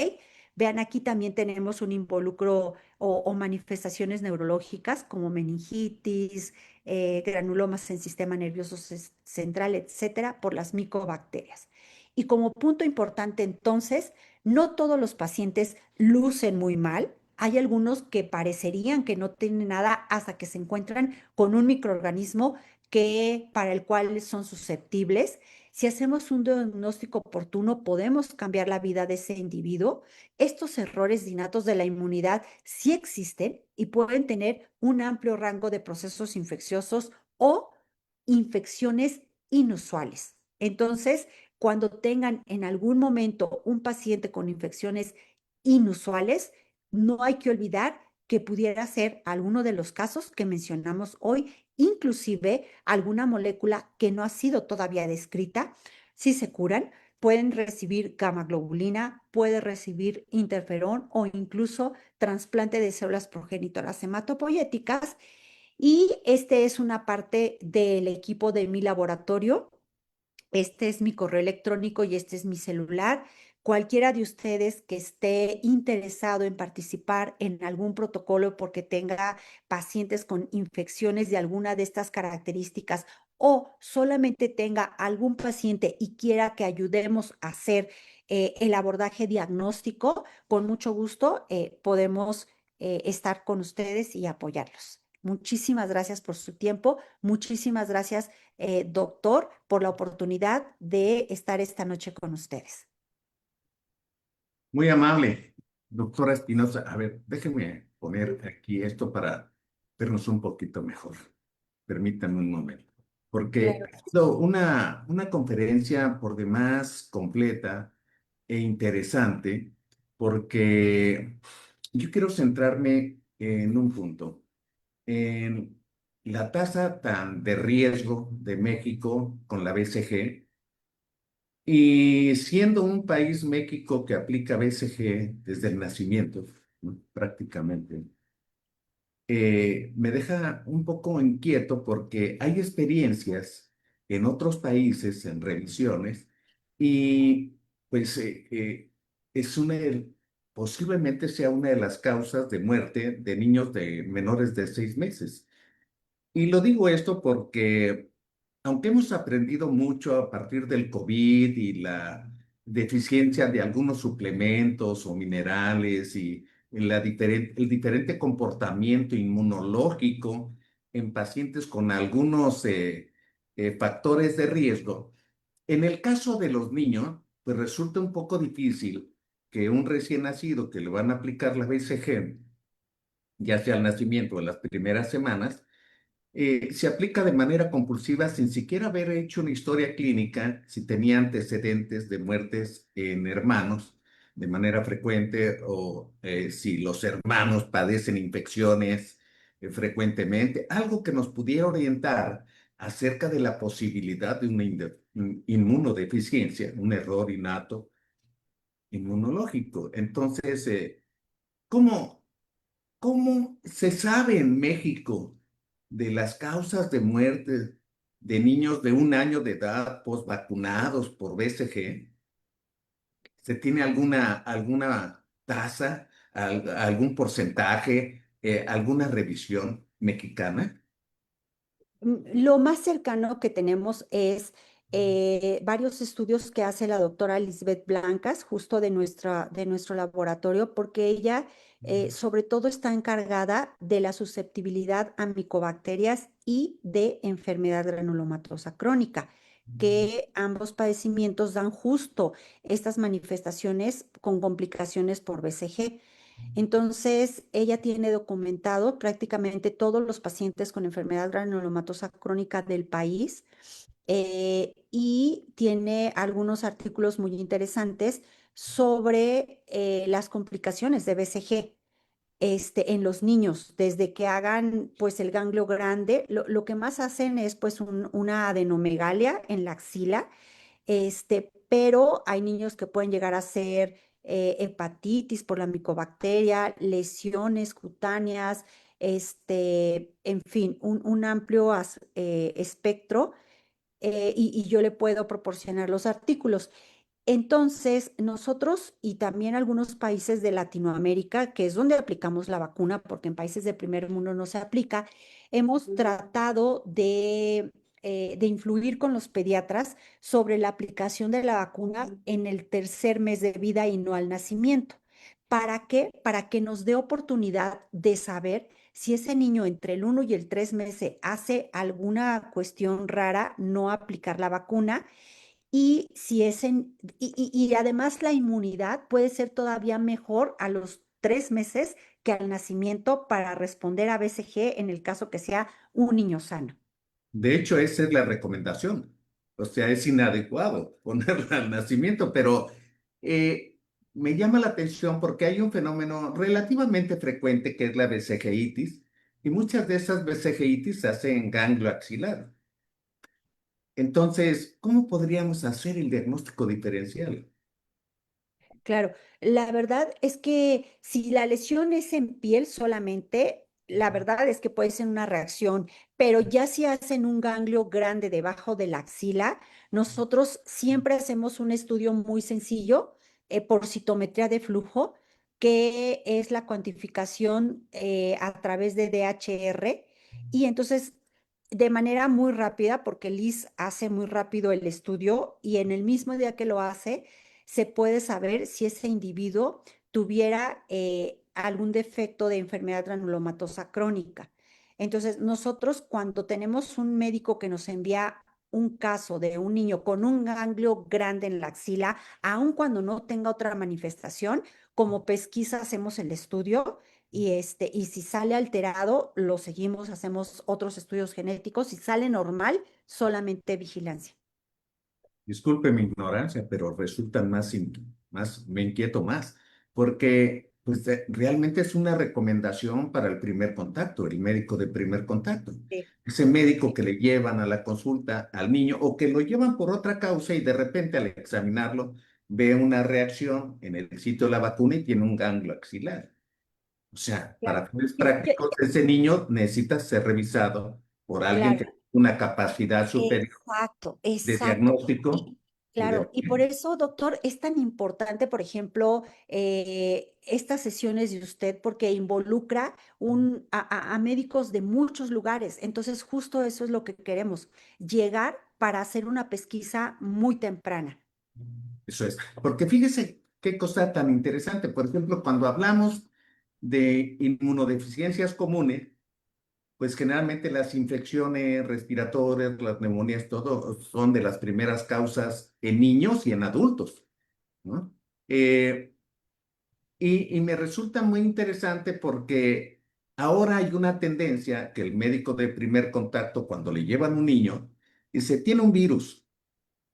Vean, aquí también tenemos un involucro o manifestaciones neurológicas como meningitis, granulomas en sistema nervioso central, etcétera, por las micobacterias. Y como punto importante, entonces, no todos los pacientes lucen muy mal. Hay algunos que parecerían que no tienen nada hasta que se encuentran con un microorganismo para el cual son susceptibles. Si hacemos un diagnóstico oportuno, podemos cambiar la vida de ese individuo. Estos errores innatos de la inmunidad sí existen y pueden tener un amplio rango de procesos infecciosos o infecciones inusuales. Entonces, cuando tengan en algún momento un paciente con infecciones inusuales, no hay que olvidar que pudiera ser alguno de los casos que mencionamos hoy, inclusive alguna molécula que no ha sido todavía descrita. Si se curan, pueden recibir gamma globulina, puede recibir interferón o incluso trasplante de células progenitoras hematopoyéticas. Y este es una parte del equipo de mi laboratorio. Este es mi correo electrónico y este es mi celular. Cualquiera de ustedes que esté interesado en participar en algún protocolo porque tenga pacientes con infecciones de alguna de estas características o solamente tenga algún paciente y quiera que ayudemos a hacer el abordaje diagnóstico, con mucho gusto podemos estar con ustedes y apoyarlos. Muchísimas gracias por su tiempo. Muchísimas gracias, doctor, por la oportunidad de estar esta noche con ustedes. Muy amable, doctora Espinosa. A ver, déjeme poner aquí esto para vernos un poquito mejor. Permítame un momento. Porque Claro. ha sido una conferencia por demás completa e interesante, porque yo quiero centrarme en un punto, en la tasa tan de riesgo de México con la BCG. Y siendo un país México que aplica BCG desde el nacimiento, ¿no? Prácticamente, me deja un poco inquieto porque hay experiencias en otros países, en revisiones, y pues es posiblemente sea una de las causas de muerte de niños de menores de 6 meses. Y lo digo esto porque, aunque hemos aprendido mucho a partir del COVID y la deficiencia de algunos suplementos o minerales y el diferente comportamiento inmunológico en pacientes con algunos factores de riesgo, en el caso de los niños, pues resulta un poco difícil que un recién nacido que le van a aplicar la BCG, ya sea al nacimiento o en las primeras semanas, se aplica de manera compulsiva sin siquiera haber hecho una historia clínica, si tenía antecedentes de muertes en hermanos de manera frecuente o si los hermanos padecen infecciones frecuentemente, algo que nos pudiera orientar acerca de la posibilidad de una inmunodeficiencia, un error innato inmunológico. Entonces, ¿cómo? ¿Cómo se sabe en México de las causas de muerte de niños de 1 año de edad posvacunados por BCG? ¿Se tiene alguna tasa, algún porcentaje, alguna revisión mexicana? Lo más cercano que tenemos es varios estudios que hace la doctora Lisbeth Blancas, justo de nuestro laboratorio, porque ella sobre todo está encargada de la susceptibilidad a micobacterias y de enfermedad granulomatosa crónica, que ambos padecimientos dan justo estas manifestaciones con complicaciones por BCG. Entonces, ella tiene documentado prácticamente todos los pacientes con enfermedad granulomatosa crónica del país y tiene algunos artículos muy interesantes sobre las complicaciones de BCG. En los niños, desde que hagan pues el ganglio grande, lo que más hacen es pues una adenomegalia en la axila, pero hay niños que pueden llegar a ser hepatitis por la micobacteria, lesiones cutáneas, en fin, un amplio espectro, y yo le puedo proporcionar los artículos. Entonces, nosotros y también algunos países de Latinoamérica, que es donde aplicamos la vacuna, porque en países del primer mundo no se aplica, hemos tratado de influir con los pediatras sobre la aplicación de la vacuna en el tercer mes de vida y no al nacimiento. ¿Para qué? Para que nos dé oportunidad de saber si ese niño entre el 1 y el 3 meses hace alguna cuestión rara, no aplicar la vacuna y si es y además la inmunidad puede ser todavía mejor a los 3 meses que al nacimiento para responder a BCG en el caso que sea un niño sano. De hecho, esa es la recomendación. O sea, es inadecuado ponerla al nacimiento, pero eh, me llama la atención porque hay un fenómeno relativamente frecuente que es la vesejeitis, y muchas de esas vesejeitis se hacen en ganglio axilar. Entonces, ¿cómo podríamos hacer el diagnóstico diferencial? Claro, la verdad es que si la lesión es en piel solamente, la verdad es que puede ser una reacción, pero ya si hacen un ganglio grande debajo de la axila, nosotros siempre hacemos un estudio muy sencillo por citometría de flujo, que es la cuantificación a través de DHR. Y entonces, de manera muy rápida, porque Liz hace muy rápido el estudio y en el mismo día que lo hace, se puede saber si ese individuo tuviera algún defecto de enfermedad granulomatosa crónica. Entonces, nosotros cuando tenemos un médico que nos envía un caso de un niño con un ganglio grande en la axila, aun cuando no tenga otra manifestación, como pesquisa hacemos el estudio y si sale alterado, lo seguimos, hacemos otros estudios genéticos. Si sale normal, solamente vigilancia. Disculpe mi ignorancia, pero resultan me inquieto más, porque pues, realmente es una recomendación para el primer contacto, el médico de primer contacto. Sí, Ese médico sí. que le llevan a la consulta al niño o que lo llevan por otra causa y de repente al examinarlo ve una reacción en el sitio de la vacuna y tiene un ganglio axilar. O sea, Claro. para fines Yo- yo- prácticos, ese niño necesita ser revisado por alguien que claro. tiene una capacidad superior Exacto, de exacto. diagnóstico y de... Claro, y por eso, doctor, es tan importante, por ejemplo, estas sesiones de usted, porque involucra a médicos de muchos lugares. Entonces, justo eso es lo que queremos, llegar para hacer una pesquisa muy temprana. Eso es. Porque fíjese qué cosa tan interesante. Por ejemplo, cuando hablamos de inmunodeficiencias comunes, pues generalmente las infecciones respiratorias, las neumonías, todo son de las primeras causas en niños y en adultos, ¿no? Eh, y me resulta muy interesante porque ahora hay una tendencia que el médico de primer contacto, cuando le llevan un niño, dice, tiene un virus,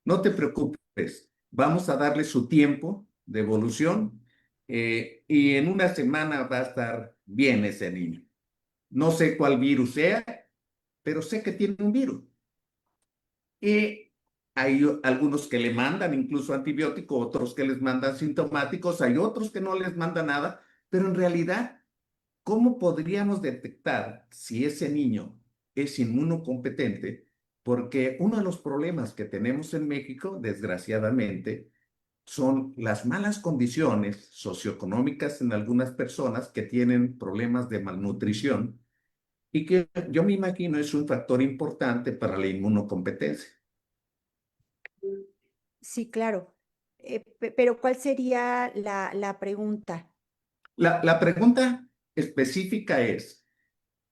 no te preocupes, vamos a darle su tiempo de evolución y en una semana va a estar bien ese niño. No sé cuál virus sea, pero sé que tiene un virus. Y hay algunos que le mandan incluso antibiótico, otros que les mandan sintomáticos, hay otros que no les mandan nada, pero en realidad, ¿cómo podríamos detectar si ese niño es inmunocompetente? Porque uno de los problemas que tenemos en México, desgraciadamente, son las malas condiciones socioeconómicas en algunas personas que tienen problemas de malnutrición y que yo me imagino es un factor importante para la inmunocompetencia. Sí, claro. Pero ¿cuál sería la pregunta? La pregunta específica es,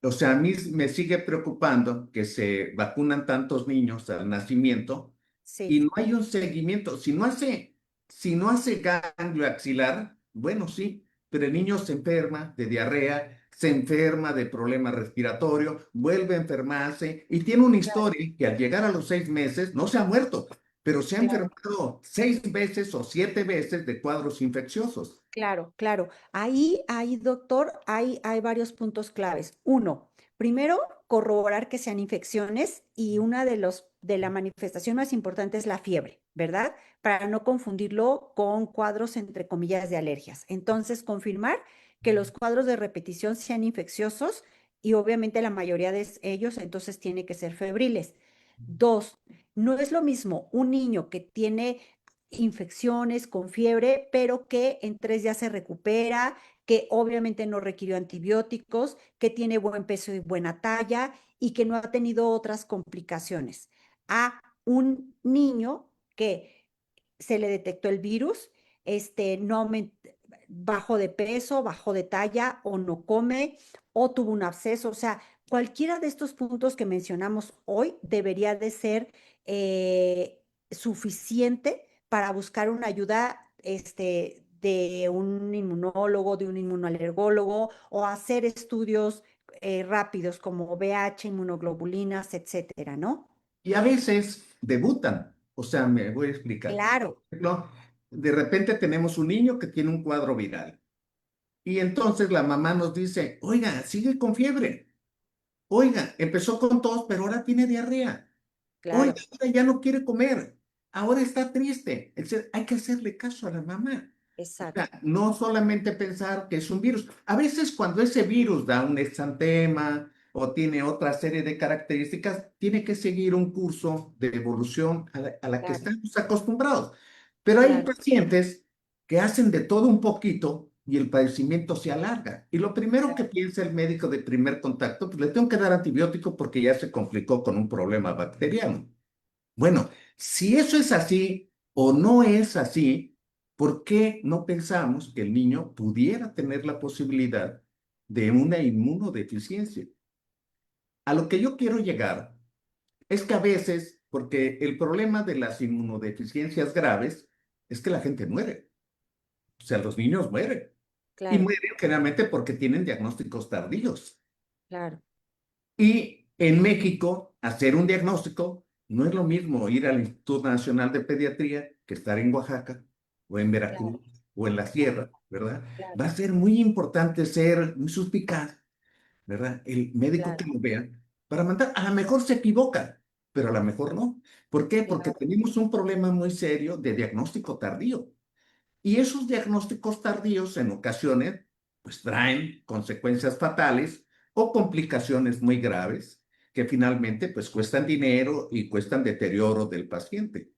o sea, a mí me sigue preocupando que se vacunan tantos niños al nacimiento y Sí, no hay un seguimiento. Si no hace ganglio axilar, bueno, sí, pero el niño se enferma de diarrea, se enferma de problema respiratorio, vuelve a enfermarse y tiene una claro, historia que al llegar a los 6 meses no se ha muerto, pero se ha claro. enfermado 6 veces o 7 veces de cuadros infecciosos. Claro, claro. Ahí, doctor, hay varios puntos claves. Uno, primero, corroborar que sean infecciones y una de la manifestación más importante es la fiebre, ¿verdad? Para no confundirlo con cuadros, entre comillas, de alergias. Entonces, confirmar que los cuadros de repetición sean infecciosos y obviamente la mayoría de ellos entonces tiene que ser febriles. Dos, no es lo mismo un niño que tiene infecciones con fiebre, pero que en 3 días se recupera, que obviamente no requirió antibióticos, que tiene buen peso y buena talla y que no ha tenido otras complicaciones. A un niño que se le detectó el virus, no bajó de peso, bajó de talla o no come o tuvo un absceso, o sea, cualquiera de estos puntos que mencionamos hoy debería de ser suficiente para buscar una ayuda de un inmunólogo, de un inmunoalergólogo o hacer estudios rápidos como VH, inmunoglobulinas, etcétera, ¿no? Y a veces debutan. O sea, me voy a explicar. Claro, Por ejemplo, de repente tenemos un niño que tiene un cuadro viral. Y entonces la mamá nos dice, oiga, sigue con fiebre. Oiga, empezó con tos, pero ahora tiene diarrea. Oiga, claro, ahora ya no quiere comer. Ahora está triste. Hay que hacerle caso a la mamá. O sea, exacto, no solamente pensar que es un virus. A veces cuando ese virus da un exantema o tiene otra serie de características, tiene que seguir un curso de evolución a la que claro, estamos acostumbrados. Pero hay claro, pacientes que hacen de todo un poquito y el padecimiento se alarga. Y lo primero que claro, piensa el médico de primer contacto, pues le tengo que dar antibiótico porque ya se complicó con un problema bacteriano. Bueno, si eso es así o no es así, ¿por qué no pensamos que el niño pudiera tener la posibilidad de una inmunodeficiencia? A lo que yo quiero llegar es que a veces, porque el problema de las inmunodeficiencias graves es que la gente muere, o sea, los niños mueren y claro, mueren generalmente porque tienen diagnósticos tardíos. claro, Y en México, hacer un diagnóstico no es lo mismo ir al Instituto Nacional de Pediatría que estar en Oaxaca o en claro, Veracruz o en la sierra, ¿verdad? claro, Va a ser muy importante ser muy suspicaz, ¿verdad? El médico que claro, lo vea para mandar, a lo mejor se equivoca, pero a lo mejor no. ¿Por qué? Porque claro, tenemos un problema muy serio de diagnóstico tardío. Y esos diagnósticos tardíos en ocasiones pues traen consecuencias fatales o complicaciones muy graves que finalmente pues cuestan dinero y cuestan deterioro del paciente.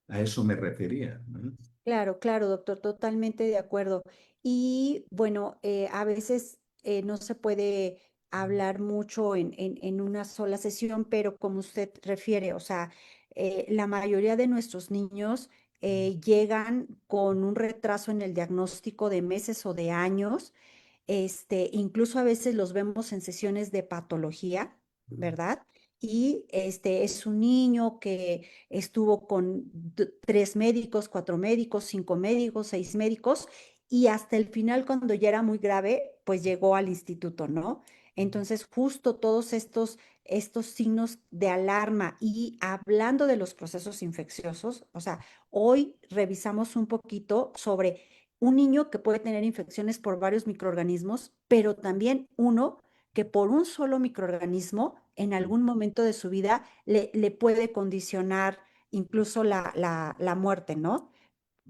A eso me refería, ¿no? Claro, claro, doctor, totalmente de acuerdo. Y bueno, a veces no se puede hablar mucho en una sola sesión, pero como usted refiere, o sea, la mayoría de nuestros niños llegan con un retraso en el diagnóstico de meses o de años. Incluso a veces los vemos en sesiones de patología, ¿verdad? Y es un niño que estuvo con 3 médicos, 4 médicos, 5 médicos, 6 médicos, y hasta el final, cuando ya era muy grave, pues llegó al instituto, ¿no? Entonces, justo todos estos signos de alarma y hablando de los procesos infecciosos, o sea, hoy revisamos un poquito sobre un niño que puede tener infecciones por varios microorganismos, pero también uno que por un solo microorganismo en algún momento de su vida le puede condicionar incluso la muerte, ¿no?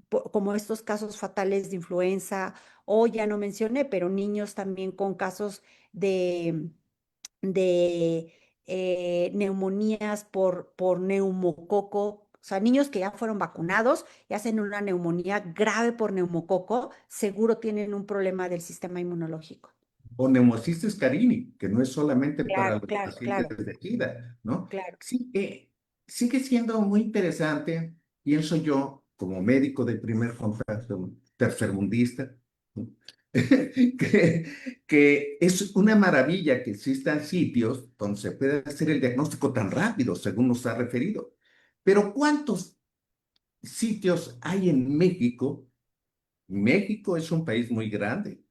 Como estos casos fatales de influenza, o ya no mencioné, pero niños también con casos de, de neumonías por neumococo. O sea, niños que ya fueron vacunados y hacen una neumonía grave por neumococo, seguro tienen un problema del sistema inmunológico. O neumocistis carini, que no es solamente para Claro, los claro, pacientes claro, de SIDA, ¿no? claro. Sí, sigue siendo muy interesante, pienso yo, como médico de primer contacto, tercermundista, ¿no? que, que es una maravilla que existan sitios donde se puede hacer el diagnóstico tan rápido, según nos ha referido. Pero ¿cuántos sitios hay en México? México es un país muy grande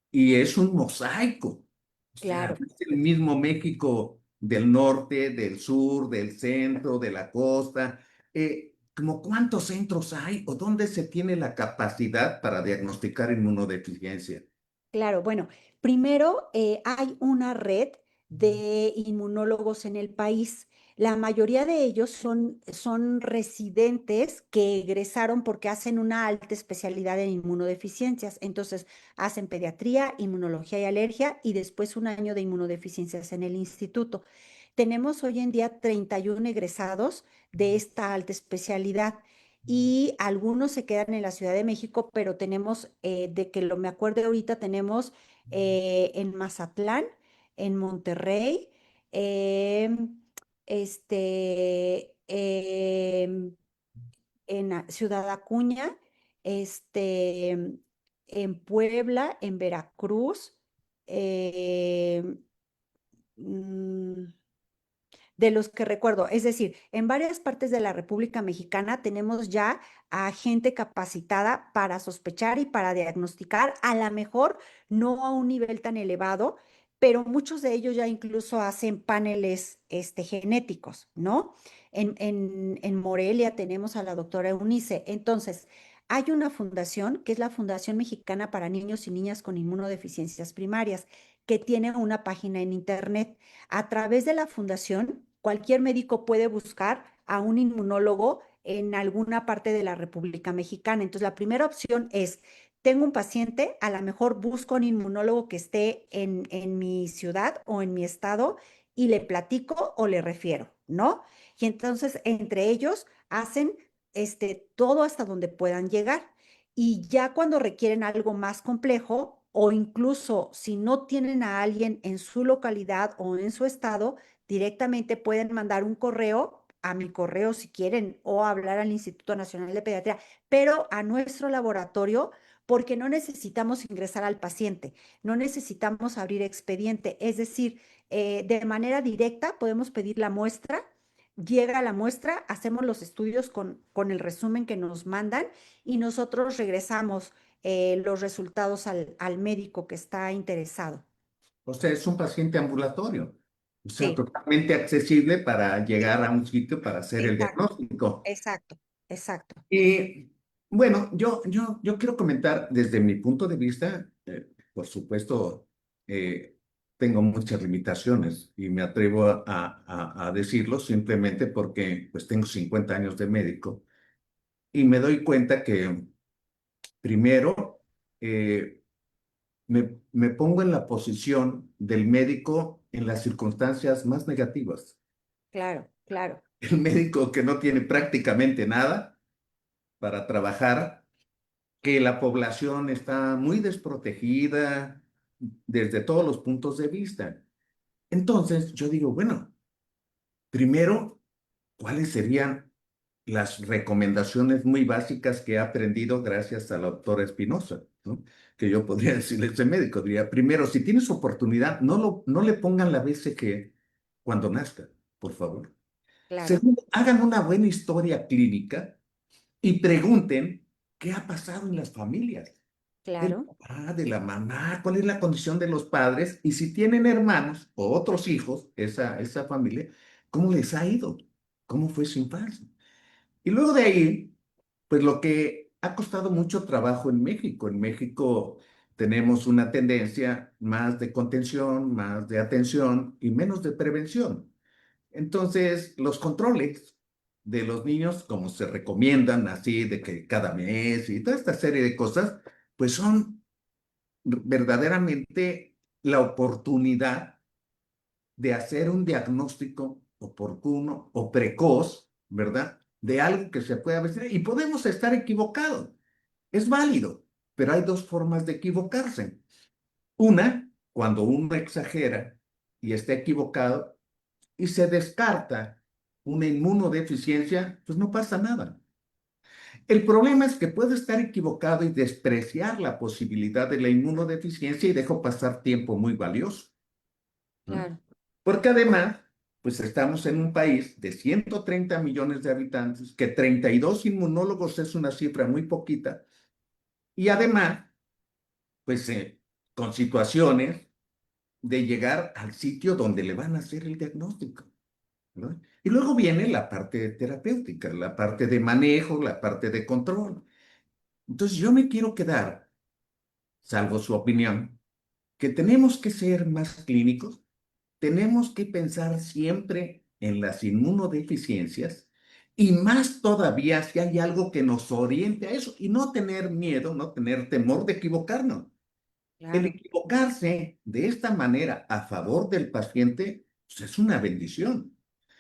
y es un mosaico. O sea, Claro. no es el mismo México del norte, del sur, del centro, de la costa. ¿Cómo cuántos centros hay o dónde se tiene la capacidad para diagnosticar inmunodeficiencia? Claro, bueno, primero hay una red de inmunólogos en el país. La mayoría de ellos son residentes que egresaron porque hacen una alta especialidad en inmunodeficiencias. Entonces, hacen pediatría, inmunología y alergia y después un año de inmunodeficiencias en el instituto. Tenemos hoy en día 31 egresados de esta alta especialidad y algunos se quedan en la Ciudad de México, pero tenemos, de que lo me acuerdo ahorita, tenemos en Mazatlán, en Monterrey, em, este, em, en Ciudad Acuña, en Puebla, en Veracruz, em, mm, de los que recuerdo. Es decir, en varias partes de la República Mexicana tenemos ya a gente capacitada para sospechar y para diagnosticar, a lo mejor no a un nivel tan elevado, pero muchos de ellos ya incluso hacen paneles genéticos, ¿no? En Morelia tenemos a la doctora Eunice. Entonces, hay una fundación que es la Fundación Mexicana para Niños y Niñas con Inmunodeficiencias Primarias, que tiene una página en internet. A través de la fundación, cualquier médico puede buscar a un inmunólogo en alguna parte de la República Mexicana. Entonces, la primera opción es, tengo un paciente, a lo mejor busco un inmunólogo que esté en mi ciudad o en mi estado y le platico o le refiero, ¿no? Y entonces, entre ellos, hacen todo hasta donde puedan llegar. Y ya cuando requieren algo más complejo, o incluso si no tienen a alguien en su localidad o en su estado, directamente pueden mandar un correo a mi correo si quieren o hablar al Instituto Nacional de Pediatría, pero a nuestro laboratorio porque no necesitamos ingresar al paciente, no necesitamos abrir expediente, es decir, de manera directa podemos pedir la muestra, llega la muestra, hacemos los estudios con el resumen que nos mandan y nosotros regresamos los resultados al médico que está interesado. O sea, es un paciente ambulatorio, o sea, Sí, totalmente accesible para sí, llegar a un sitio para hacer el exacto, diagnóstico. exacto, exacto. Y bueno, yo quiero comentar desde mi punto de vista, por supuesto, tengo muchas limitaciones y me atrevo a decirlo simplemente porque pues tengo 50 años de médico y me doy cuenta que primero, eh, me pongo en la posición del médico en las circunstancias más negativas. Claro, claro, El médico que no tiene prácticamente nada para trabajar, que la población está muy desprotegida desde todos los puntos de vista. Entonces, yo digo, bueno, primero, ¿cuáles serían las recomendaciones muy básicas que he aprendido gracias al doctor Espinosa, ¿no? Que yo podría decirle a ese médico, diría, primero, si tienes oportunidad, no le pongan la BCG cuando nazca, por favor. claro, Segundo, hagan una buena historia clínica y pregunten qué ha pasado en las familias. Del claro, papá, de la mamá, cuál es la condición de los padres y si tienen hermanos o otros hijos, esa familia, ¿cómo les ha ido? ¿Cómo fue su infancia? Y luego de ahí, pues lo que ha costado mucho trabajo en México. En México tenemos una tendencia más de contención, más de atención y menos de prevención. Entonces, los controles de los niños, como se recomiendan así, de que cada mes y toda esta serie de cosas, pues son verdaderamente la oportunidad de hacer un diagnóstico oportuno o precoz, ¿verdad? De algo que se puede ver y podemos estar equivocados. Es válido, pero hay dos formas de equivocarse. Una, cuando uno exagera y está equivocado y se descarta una inmunodeficiencia, pues no pasa nada. El problema es que puedo estar equivocado y despreciar la posibilidad de la inmunodeficiencia y dejo pasar tiempo muy valioso, ¿no? claro, Porque además, pues estamos en un país de 130 millones de habitantes, que 32 inmunólogos es una cifra muy poquita, y además, pues con situaciones de llegar al sitio donde le van a hacer el diagnóstico, ¿no? Y luego viene la parte terapéutica, la parte de manejo, la parte de control. Entonces yo me quiero quedar, salvo su opinión, que tenemos que ser más clínicos, tenemos que pensar siempre en las inmunodeficiencias y más todavía si hay algo que nos oriente a eso y no tener miedo, no tener temor de equivocarnos. El claro, equivocarse de esta manera a favor del paciente pues, es una bendición.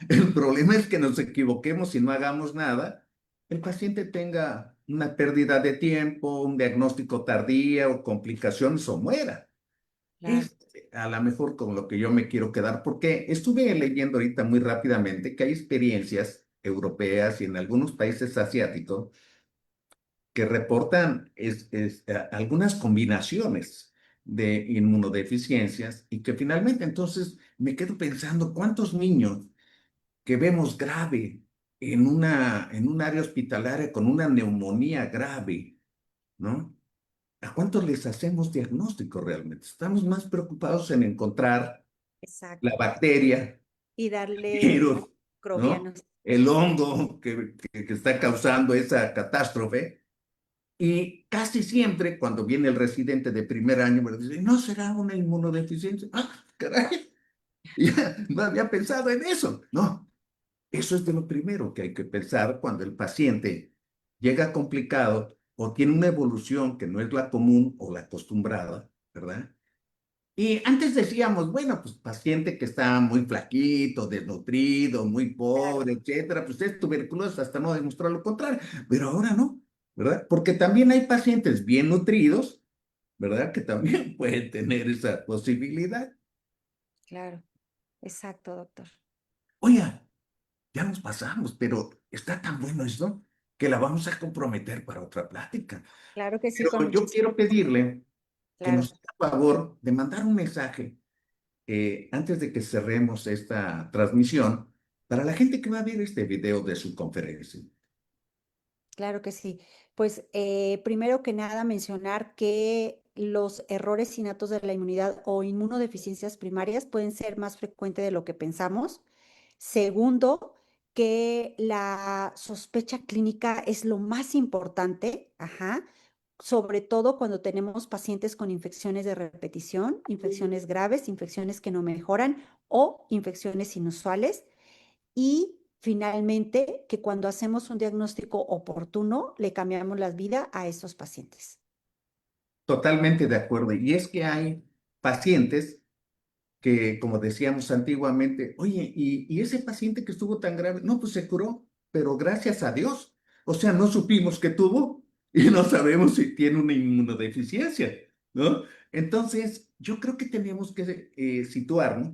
El problema es que nos equivoquemos y no hagamos nada, el paciente tenga una pérdida de tiempo, un diagnóstico tardío o complicaciones o muera. claro. Es a lo mejor con lo que yo me quiero quedar, porque estuve leyendo ahorita muy rápidamente que hay experiencias europeas y en algunos países asiáticos que reportan algunas combinaciones de inmunodeficiencias y que finalmente entonces me quedo pensando cuántos niños que vemos grave en un área hospitalaria con una neumonía grave, ¿no? ¿A cuántos les hacemos diagnóstico realmente? Estamos más preocupados en encontrar la Exacto. bacteria, Y el darle virus, ¿no? microbianos. El hongo que está causando esa catástrofe. Y casi siempre, cuando viene el residente de primer año, me dice, ¿no será una inmunodeficiencia? Ah, caray, ya no había pensado en eso. No, eso es de lo primero que hay que pensar cuando el paciente llega complicado o tiene una evolución que no es la común o la acostumbrada, ¿verdad? Y antes decíamos, bueno, pues paciente que está muy flaquito, desnutrido, muy Claro, pobre, etcétera, pues es tuberculoso hasta no demostrar lo contrario. Pero ahora no, ¿verdad? Porque también hay pacientes bien nutridos, ¿verdad? Que también pueden tener esa posibilidad. claro. Exacto, doctor. Oiga, ya nos pasamos, pero está tan bueno esto que la vamos a comprometer para otra plática. Claro que sí, con Pero yo muchísimo quiero gusto. pedirle que Claro, nos haga favor de mandar un mensaje antes de que cerremos esta transmisión, para la gente que va a ver este video de su conferencia. claro que sí. Pues primero que nada mencionar que los errores innatos de la inmunidad o inmunodeficiencias primarias pueden ser más frecuentes de lo que pensamos. Segundo, que la sospecha clínica es lo más importante, ajá, sobre todo cuando tenemos pacientes con infecciones de repetición, infecciones graves, infecciones que no mejoran o infecciones inusuales. Y finalmente, que cuando hacemos un diagnóstico oportuno, le cambiamos la vida a estos pacientes. totalmente de acuerdo. Y es que hay pacientes que, como decíamos antiguamente, oye, ¿y ese paciente que estuvo tan grave? No, pues se curó, pero gracias a Dios. O sea, no supimos que tuvo y no sabemos si tiene una inmunodeficiencia, ¿no? Entonces, yo creo que tenemos que situarnos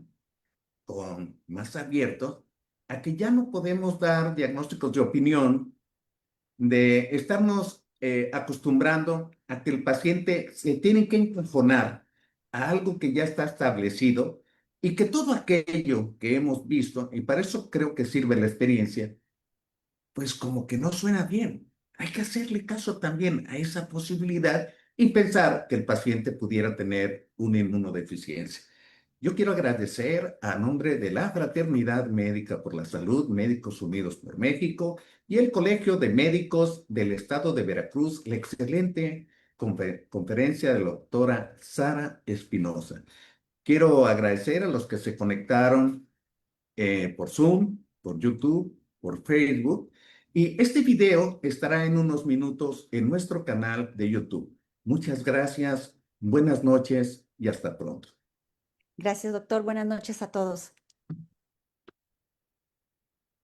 con más abiertos a que ya no podemos dar diagnósticos de opinión, de estarnos acostumbrando a que el paciente se tiene que encajonar a algo que ya está establecido y que todo aquello que hemos visto, y para eso creo que sirve la experiencia, pues como que no suena bien. Hay que hacerle caso también a esa posibilidad y pensar que el paciente pudiera tener una inmunodeficiencia. Yo quiero agradecer a nombre de la Fraternidad Médica por la Salud, Médicos Unidos por México y el Colegio de Médicos del Estado de Veracruz, la excelente conferencia de la doctora Sara Espinosa. Quiero agradecer a los que se conectaron por Zoom, por YouTube, por Facebook. Y este video estará en unos minutos en nuestro canal de YouTube. Muchas gracias, buenas noches y hasta pronto. Gracias, doctor. Buenas noches a todos.